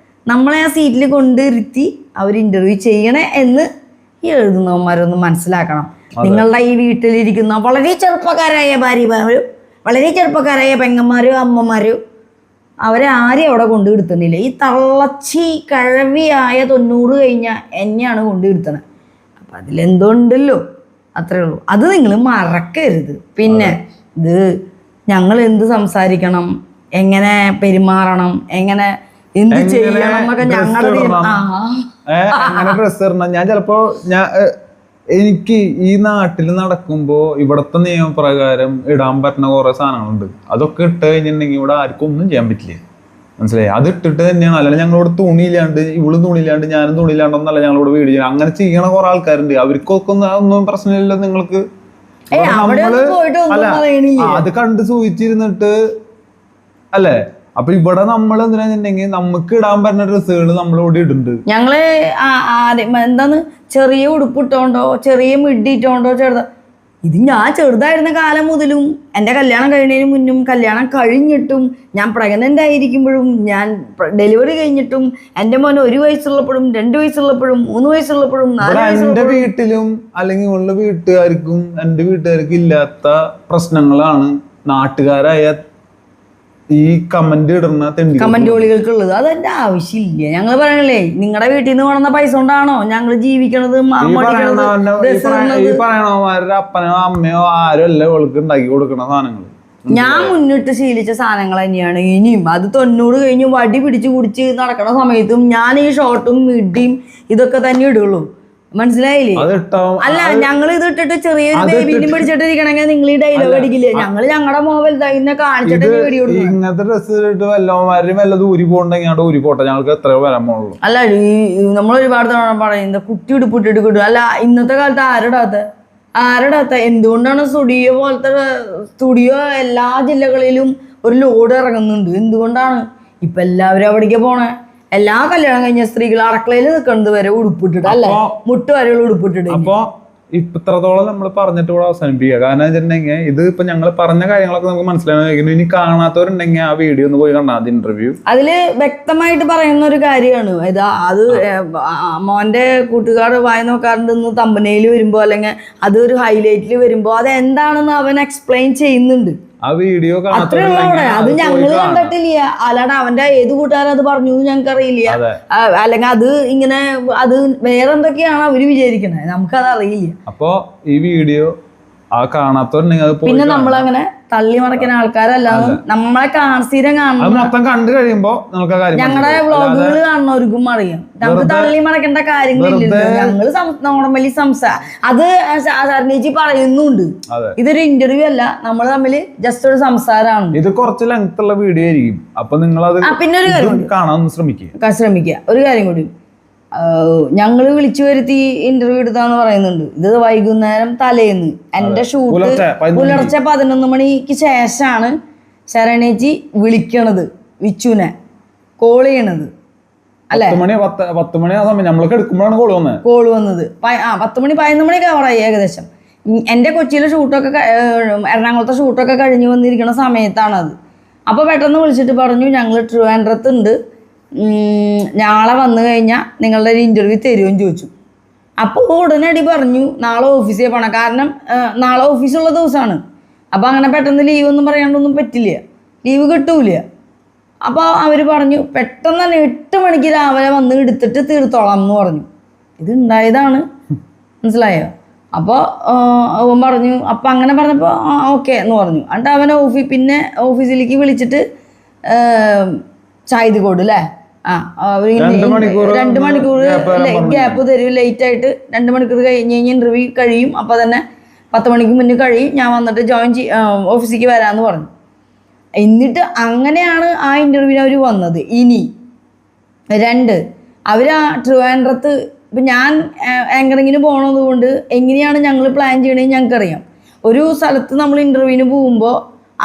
നമ്മളെ ആ സീറ്റിൽ കൊണ്ടിരുത്തി അവർ ഇൻ്റർവ്യൂ ചെയ്യണേ എന്ന് ഈ എഴുതുന്നവന്മാരൊന്ന് മനസ്സിലാക്കണം. നിങ്ങളുടെ ഈ വീട്ടിലിരിക്കുന്ന വളരെ ചെറുപ്പക്കാരായ ഭാര്യമാരും വളരെ ചെറുപ്പക്കാരായ പെങ്ങന്മാരും അമ്മമാരും അവരെ ആരെയും അവിടെ കൊണ്ടു കിടുത്തുന്നില്ല. ഈ തള്ളച്ചി കഴവിയായ 90 കഴിഞ്ഞ എന്നെയാണ് കൊണ്ടു കിടുത്തണത്. അപ്പം അതിലെന്തുണ്ടല്ലോ, അത്രേ ഉള്ളൂ. അത് നിങ്ങൾ മറക്കരുത്. പിന്നെ ഇത് ഞങ്ങൾ എന്ത് സംസാരിക്കണം, എങ്ങനെ പെരുമാറണം, എങ്ങനെ എന്ത് ചെയ്യണം എന്നൊക്കെ ഞങ്ങളുടെ ഡ്രസ് ഇടണം. ഞാൻ ചിലപ്പോ എനിക്ക് ഈ നാട്ടിൽ നടക്കുമ്പോ ഇവിടത്തെ നിയമപ്രകാരം ഇടാൻ പറ്റുന്ന കുറെ സാധനങ്ങളുണ്ട്. അതൊക്കെ ഇട്ട് കഴിഞ്ഞിട്ടുണ്ടെങ്കിൽ ഇവിടെ ആർക്കും ഒന്നും ചെയ്യാൻ പറ്റില്ല. മനസ്സിലായി? അത് ഇട്ടിട്ട് തന്നെയാണ്. അല്ലെങ്കിൽ ഞങ്ങളോട് തുണിയില്ലാണ്ട് ഇവള് തുണിയില്ലാണ്ട് ഞാനും തുണിയില്ലാണ്ടൊന്നല്ല ഞങ്ങളോട് വീട് ചെയ്യണം. അങ്ങനെ ചെയ്യണ കുറെ ആൾക്കാരുണ്ട്. അവർക്കൊക്കെ ഒന്നും പ്രശ്നമില്ലല്ലോ. നിങ്ങൾക്ക് അത് കണ്ട് സൂചിച്ചിരുന്നിട്ട് അല്ലേ? അപ്പൊ ഇവിടെ നമ്മൾ എന്തിനാന്നുണ്ടെങ്കിൽ നമുക്ക് ഇടാൻ പറ്റുന്ന ഡ്രസ്സുകൾ നമ്മളിവിടെ ഇടുന്നുണ്ട്. ഞങ്ങള് എന്താന്ന് ചെറിയ ഉടുപ്പിട്ടോണ്ടോ ചെറിയ മിഡിട്ടോണ്ടോ ഇത് ഞാൻ ചെറുതായിരുന്ന കാലം മുതലും എൻ്റെ കല്യാണം കഴിയുന്നതിന് മുന്നും കല്യാണം കഴിഞ്ഞിട്ടും ഞാൻ പ്രഗ്നൻ്റ് ആയിരിക്കുമ്പോഴും ഞാൻ ഡെലിവറി കഴിഞ്ഞിട്ടും എൻ്റെ മോൻ 1 വയസ്സുള്ളപ്പോഴും 2 വയസ്സുള്ളപ്പോഴും 3 വയസ്സുള്ളപ്പോഴും 4 എൻ്റെ വീട്ടിലും അല്ലെങ്കിൽ ഉള്ള വീട്ടുകാർക്കും എൻ്റെ വീട്ടുകാർക്കും ഇല്ലാത്ത പ്രശ്നങ്ങളാണ് നാട്ടുകാരായ ഈ കമന്റ് ഇടുന്ന കമന്റുകളുള്ളത്. അതെന്റെ ആവശ്യമില്ല. ഞങ്ങൾ പറയണല്ലേ, നിങ്ങളുടെ വീട്ടിൽ നിന്ന് കൊണ്ടുവന്ന പൈസ കൊണ്ടാണോ ഞങ്ങൾ ജീവിക്കണത്? ഈ പറയണവന്മാരുടെ അപ്പനോ അമ്മയോ ആരും അല്ല ഇവൾക്ക് ഉണ്ടാക്കി കൊടുക്കണ സാധനങ്ങൾ. ഞാൻ മുന്നിട്ട് ശീലിച്ച സാധനങ്ങൾ തന്നെയാണ് ഇനിയും. അത് 90 കഴിഞ്ഞ് വടി പിടിച്ച് കുടിച്ച് നടക്കണ സമയത്തും ഞാൻ ഈ ഷോർട്ടും മിഡിയും ഇതൊക്കെ തന്നെ ഇടുള്ളൂ. മനസ്സിലായില്ലേ? അല്ല, ഞങ്ങൾ ഇത് ഇട്ടിട്ട് ചെറിയൊരു ബേബിനെ പിടിച്ചിട്ടിരിക്കണെങ്കിൽ നിങ്ങൾ ഈ ഡയലോഗ് അടിക്കില്ലേ? ഞങ്ങൾ ഞങ്ങളുടെ മൊബൈൽ തന്നെ കാണിച്ചിട്ട് വീഡിയോ ഇങ്ങനത്തെ ഡ്രസ്സ് ഇട്ട് വല്ലവന്മാരും വല്ല ദൂരി പോകണ്ടെങ്കിൽ അവിടെ ഊരി പോട്ടെ, ഞങ്ങൾക്ക് എത്രയോ വരാൻ പോകുള്ളൂ. അല്ല, നമ്മൾ ഒരുപാട് തവണ പറയുന്നത് കുട്ടി ഉടുപ്പിട്ടിട്ട് കിട്ടും. അല്ല, ഇന്നത്തെ കാലത്ത് ആരുടാത്ത എന്തുകൊണ്ടാണ് സ്റ്റുഡിയോ എല്ലാ ജില്ലകളിലും ഒരു ലോഡ് ഇറങ്ങുന്നുണ്ട്? എന്തുകൊണ്ടാണ്? ഇപ്പൊ എല്ലാവരും അവിടേക്ക് പോണേ. എല്ലാ കല്യാണം കഴിഞ്ഞ സ്ത്രീകൾ അടുക്കളയിൽ നിൽക്കുന്നത് വരെ ഉടുപ്പിട്ടിട്ട് അല്ലെ, മുട്ട് വരെയുള്ള ഉടുപ്പിട്ടിട്ട്. അപ്പൊ ഇത്രത്തോളം നമ്മൾ പറഞ്ഞിട്ട് കൂടെ അവസാനിപ്പിക്കുക. കാരണം വെച്ചിട്ടുണ്ടെങ്കിൽ ഇത് ഇപ്പൊ ഞങ്ങൾ പറഞ്ഞ കാര്യങ്ങളൊക്കെ നമുക്ക് മനസ്സിലാവുന്ന, ഇനി കാണാത്തവരുണ്ടെങ്കിൽ ആ വീഡിയോ ഒന്ന് പോയി കണ്ടാൽ ഇന്റർവ്യൂ. അതില് വ്യക്തമായിട്ട് പറയുന്ന ഒരു കാര്യമാണ് അത് മോന്റെ കൂട്ടുകാർ വായി നോക്കാറുണ്ടെന്ന് തമ്പനയിൽ വരുമ്പോ അല്ലെങ്കിൽ അതൊരു ഹൈലൈറ്റിൽ വരുമ്പോ അത് എന്താണെന്ന് അവൻ എക്സ്പ്ലെയിൻ ചെയ്യുന്നുണ്ട്. ആ വീഡിയോ അത് ഞങ്ങള് കണ്ടിട്ടില്ല, അല്ലാണ്ട് അവന്റെ ഏത് കൂട്ടുകാരും അത് പറഞ്ഞു ഞങ്ങൾക്ക് അറിയില്ല. അല്ലെങ്കിൽ അത് ഇങ്ങനെ അത് വേറെന്തൊക്കെയാണ് അവര് വിചാരിക്കണേ, നമുക്കത് അറിയില്ല. അപ്പൊ ഈ വീഡിയോ ആ കാണാത്തവരുണ്ടെങ്കിൽ പിന്നെ നമ്മളങ്ങനെ തള്ളി മറക്കുന്ന ആൾക്കാരല്ലാതെ നമ്മളെ സ്ഥിരം മൊത്തം കണ്ടു കഴിയുമ്പോ ഞങ്ങളുടെ വ്ളോഗുകൾ കാണുന്നവർക്കും അറിയാം നമുക്ക് തള്ളി മറക്കേണ്ട കാര്യങ്ങളില്ല. ഞങ്ങള് നോർമലി അത് ശരണേച്ചി പറയുന്നുണ്ട്. ഇതൊരു ഇന്റർവ്യൂ അല്ല, നമ്മൾ തമ്മിൽ ജസ്റ്റ് ഒരു സംസാരമാണ്. ഇത് കുറച്ച് ലെങ്ത് ഉള്ള വീഡിയോ ആയിരിക്കും. അപ്പൊ നിങ്ങളത് പിന്നെ ഒരു കാര്യം കാണാൻ ശ്രമിക്കുക. ഒരു കാര്യം കൂടി, ഞങ്ങള് വിളിച്ചു വരുത്തി ഇന്റർവ്യൂ എടുത്താന്ന് പറയുന്നുണ്ട്. ഇത് വൈകുന്നേരം തലേന്ന് എന്റെ ഷൂട്ട് പുലർച്ചെ 11 മണിക്ക് ശേഷമാണ് ശരണേച്ചി വിളിക്കണത്, വിച്ചുനെ കോൾ ചെയ്യണത് അല്ലെ. 10 മണി ആ സമയം നമ്മളൊക്കെ എടുക്കുമ്പോഴാണ് കോൾ വന്നത്. 10 മണി 11 മണിയൊക്കെ ആവറായി ഏകദേശം. എന്റെ കൊച്ചിയിലെ ഷൂട്ടൊക്കെ എറണാകുളത്തെ ഷൂട്ടൊക്കെ കഴിഞ്ഞ് വന്നിരിക്കുന്ന സമയത്താണ് അത്. അപ്പൊ പെട്ടെന്ന് വിളിച്ചിട്ട് പറഞ്ഞു ഞങ്ങൾ ട്രിവാൻഡ്രത്തുണ്ട്, നാളെ വന്നു കഴിഞ്ഞാൽ നിങ്ങളുടെ ഒരു ഇൻ്റർവ്യൂ തരുമെന്ന് ചോദിച്ചു. അപ്പോൾ ഉടനടി പറഞ്ഞു നാളെ ഓഫീസിൽ പോകണം, കാരണം നാളെ ഓഫീസുള്ള ദിവസമാണ്. അപ്പോൾ അങ്ങനെ പെട്ടെന്ന് ലീവൊന്നും പറയാണ്ടൊന്നും പറ്റില്ല, ലീവ് കിട്ടൂല. അപ്പോൾ അവർ പറഞ്ഞു പെട്ടെന്ന് തന്നെ 8 മണിക്ക് രാവിലെ വന്ന് എടുത്തിട്ട് തീർത്തോളാം എന്ന് പറഞ്ഞു. ഇത് ഉണ്ടായതാണ്, മനസ്സിലായോ? അപ്പോൾ അവൻ പറഞ്ഞു, അപ്പം അങ്ങനെ പറഞ്ഞപ്പോൾ ഓക്കെ എന്ന് പറഞ്ഞു. എന്നിട്ട് അവനെ പിന്നെ ഓഫീസിലേക്ക് വിളിച്ചിട്ട് ചായതിക്കോട് അല്ലേ 2 മണിക്കൂർ ഗ്യാപ്പ് തരും. ലേറ്റ് ആയിട്ട് 2 മണിക്കൂർ കഴിഞ്ഞ് ഇൻ്റർവ്യൂ കഴിയും. അപ്പോൾ തന്നെ 10 മണിക്ക് മുന്നേ കഴിയും, ഞാൻ വന്നിട്ട് ഓഫീസിലേക്ക് വരാമെന്ന് പറഞ്ഞു. എന്നിട്ട് അങ്ങനെയാണ് ആ ഇൻ്റർവ്യൂവിന് അവർ വന്നത്. ഇനി 2 അവർ ആ ട്രിവാൻഡ്രത്ത് ഇപ്പം ഞാൻ ആങ്കറിങ്ങിന് പോകണത് കൊണ്ട് എങ്ങനെയാണ് ഞങ്ങൾ പ്ലാൻ ചെയ്യണമെന്ന് ഞങ്ങൾക്കറിയാം. ഒരു സ്ഥലത്ത് നമ്മൾ ഇൻ്റർവ്യൂവിന് പോകുമ്പോൾ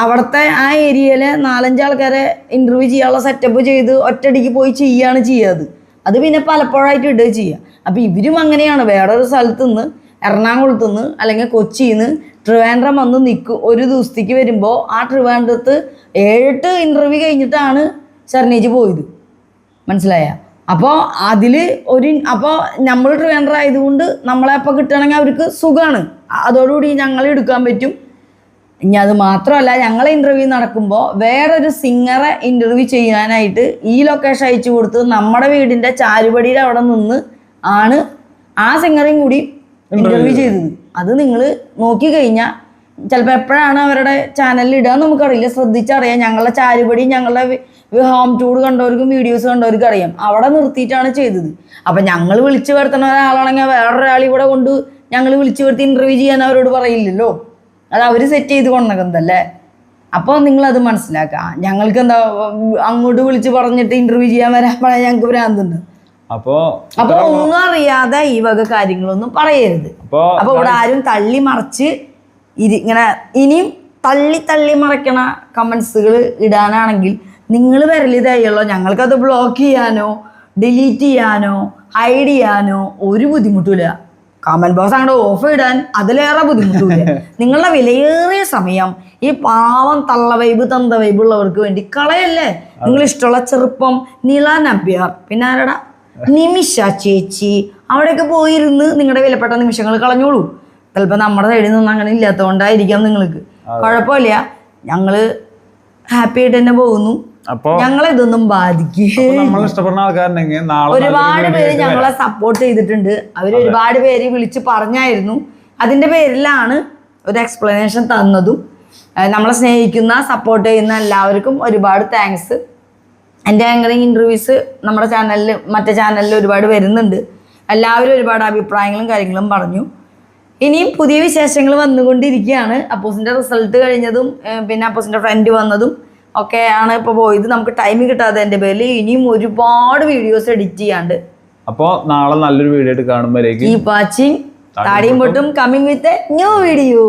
അവിടുത്തെ ആ ഏരിയയിലെ 4-5 ആൾക്കാരെ ഇൻ്റർവ്യൂ ചെയ്യാനുള്ള സെറ്റപ്പ് ചെയ്ത് ഒറ്റയടിക്ക് പോയി ചെയ്യുകയാണ് ചെയ്യാത്. അത് പിന്നെ പലപ്പോഴായിട്ട് ഇടുക ചെയ്യുക. അപ്പോൾ ഇവരും അങ്ങനെയാണ്, വേറൊരു സ്ഥലത്തു നിന്ന് എറണാകുളത്തു നിന്ന് അല്ലെങ്കിൽ കൊച്ചിയിൽ നിന്ന് ട്രിവാൻഡ്രം വന്ന് നിൽക്കും. ഒരു ദിവസത്തേക്ക് വരുമ്പോൾ ആ ട്രിവാൻഡ്രത്ത് 7-8 ഇൻ്റർവ്യൂ കഴിഞ്ഞിട്ടാണ് ശരണേച്ചി പോയത്, മനസ്സിലായ? അപ്പോൾ അപ്പോൾ നമ്മൾ ട്രിവാൻഡ്രം ആയതുകൊണ്ട് നമ്മളെ അപ്പോൾ കിട്ടുകയാണെങ്കിൽ അവർക്ക് സുഖമാണ്, അതോടുകൂടി ഞങ്ങൾ എടുക്കാൻ പറ്റും. ഇനി അത് മാത്രമല്ല, ഞങ്ങളെ ഇൻ്റർവ്യൂ നടക്കുമ്പോൾ വേറൊരു സിംഗറെ ഇൻ്റർവ്യൂ ചെയ്യാനായിട്ട് ഈ ലൊക്കേഷൻ അയച്ചു കൊടുത്ത് നമ്മുടെ വീടിൻ്റെ ചാരുപടിയുടെ അവിടെ നിന്ന് ആണ് ആ സിംഗറേയും കൂടി ഇൻ്റർവ്യൂ ചെയ്തത്. അത് നിങ്ങൾ നോക്കിക്കഴിഞ്ഞാൽ ചിലപ്പോൾ എപ്പോഴാണ് അവരുടെ ചാനലിൽ ഇടുക നമുക്കറിയില്ല, ശ്രദ്ധിച്ചറിയാം. ഞങ്ങളുടെ ചാരുപടി ഞങ്ങളുടെ ഹോം ടൂർ കണ്ടവർക്കും വീഡിയോസ് കണ്ടവർക്കും അറിയാം, അവിടെ നിർത്തിയിട്ടാണ് ചെയ്തത്. അപ്പം ഞങ്ങൾ വിളിച്ചു വരുത്തുന്ന ഒരാളാണെങ്കിൽ വേറൊരാൾ ഇവിടെ കൊണ്ട് ഞങ്ങൾ വിളിച്ചു വരുത്തി ഇൻ്റർവ്യൂ ചെയ്യാൻ അവരോട് പറയില്ലല്ലോ, അത് അവർ സെറ്റ് ചെയ്ത് കൊണ്ടുവന്നതല്ലേ. അപ്പോൾ നിങ്ങളത് മനസ്സിലാക്കുക. ഞങ്ങൾക്ക് എന്താ അങ്ങോട്ട് വിളിച്ച് പറഞ്ഞിട്ട് ഇൻ്റർവ്യൂ ചെയ്യാൻ വരാൻ ഞങ്ങൾക്ക് ഭ്രാന്തുണ്ട്. അപ്പോൾ ഒന്നും അറിയാതെ ഈ വക കാര്യങ്ങളൊന്നും പറയരുത്. അപ്പോൾ ഇവിടെ ആരും തള്ളി മറിച്ച് ഇങ്ങനെ ഇനിയും തള്ളി മറയ്ക്കണ കമൻസുകൾ ഇടാനാണെങ്കിൽ നിങ്ങൾ വരലിതായുള്ളൂ. ഞങ്ങൾക്കത് ബ്ലോക്ക് ചെയ്യാനോ ഡിലീറ്റ് ചെയ്യാനോ ഹൈഡ് ചെയ്യാനോ ഒരു ബുദ്ധിമുട്ടില്ല. കമന്റ് ബോക്സ് അങ്ങോട്ട് ഓഫ് ഇടാൻ അതിലേറെ ബുദ്ധിമുട്ടില്ല. നിങ്ങളുടെ വിലയേറിയ സമയം ഈ പാവം തള്ള വൈബ് തന്ത വൈബ് ഉള്ളവർക്ക് വേണ്ടി കളയല്ലേ. നിങ്ങൾ ഇഷ്ടമുള്ള ചെറുപ്പം നില നബ്യാർ, പിന്നെ ആരടാ നിമിഷ ചേച്ചി, അവിടെയൊക്കെ പോയിരുന്ന് നിങ്ങളുടെ വിലപ്പെട്ട നിമിഷങ്ങൾ കളഞ്ഞോളൂ. ചിലപ്പോൾ നമ്മുടെ സൈഡിൽ നിന്നും അങ്ങനെ ഇല്ലാത്തതുകൊണ്ടായിരിക്കാം നിങ്ങൾക്ക്. കുഴപ്പമില്ല, ഞങ്ങള് ഹാപ്പി ആയിട്ട് തന്നെ പോകുന്നു. ഞങ്ങളിതൊന്നും ബാധിക്കും. ഒരുപാട് പേര് ഞങ്ങളെ സപ്പോർട്ട് ചെയ്തിട്ടുണ്ട്. അവർ ഒരുപാട് പേര് വിളിച്ച് പറഞ്ഞായിരുന്നു. അതിന്റെ പേരിലാണ് ഒരു എക്സ്പ്ലനേഷൻ തന്നതും. നമ്മളെ സ്നേഹിക്കുന്ന സപ്പോർട്ട് ചെയ്യുന്ന എല്ലാവർക്കും ഒരുപാട് താങ്ക്സ്. എൻ്റെ ആങ്കറിങ് ഇൻ്റർവ്യൂസ് നമ്മുടെ ചാനലിൽ മറ്റേ ചാനലിൽ ഒരുപാട് വരുന്നുണ്ട്. എല്ലാവരും ഒരുപാട് അഭിപ്രായങ്ങളും കാര്യങ്ങളും പറഞ്ഞു. ഇനിയും പുതിയ വിശേഷങ്ങൾ വന്നുകൊണ്ടിരിക്കുകയാണ്. അപ്പോസിൻ്റെ റിസൾട്ട് കഴിഞ്ഞതും പിന്നെ അപ്പോസിൻ്റെ ഫ്രണ്ട് വന്നതും ഒക്കെ ആണ് ഇപ്പോൾ പോയത്. നമുക്ക് ടൈം കിട്ടാതെ എൻ്റെ പേരിൽ ഇനിയും ഒരുപാട് വീഡിയോസ് എഡിറ്റ് ചെയ്യാണ്ട്. അപ്പോൾ നാളെ നല്ലൊരു വീഡിയോ ആയിട്ട് കാണുമ്പോഴേക്കും കീപ് വാച്ചിങ്. താടിയും പൊട്ടും coming with a new video.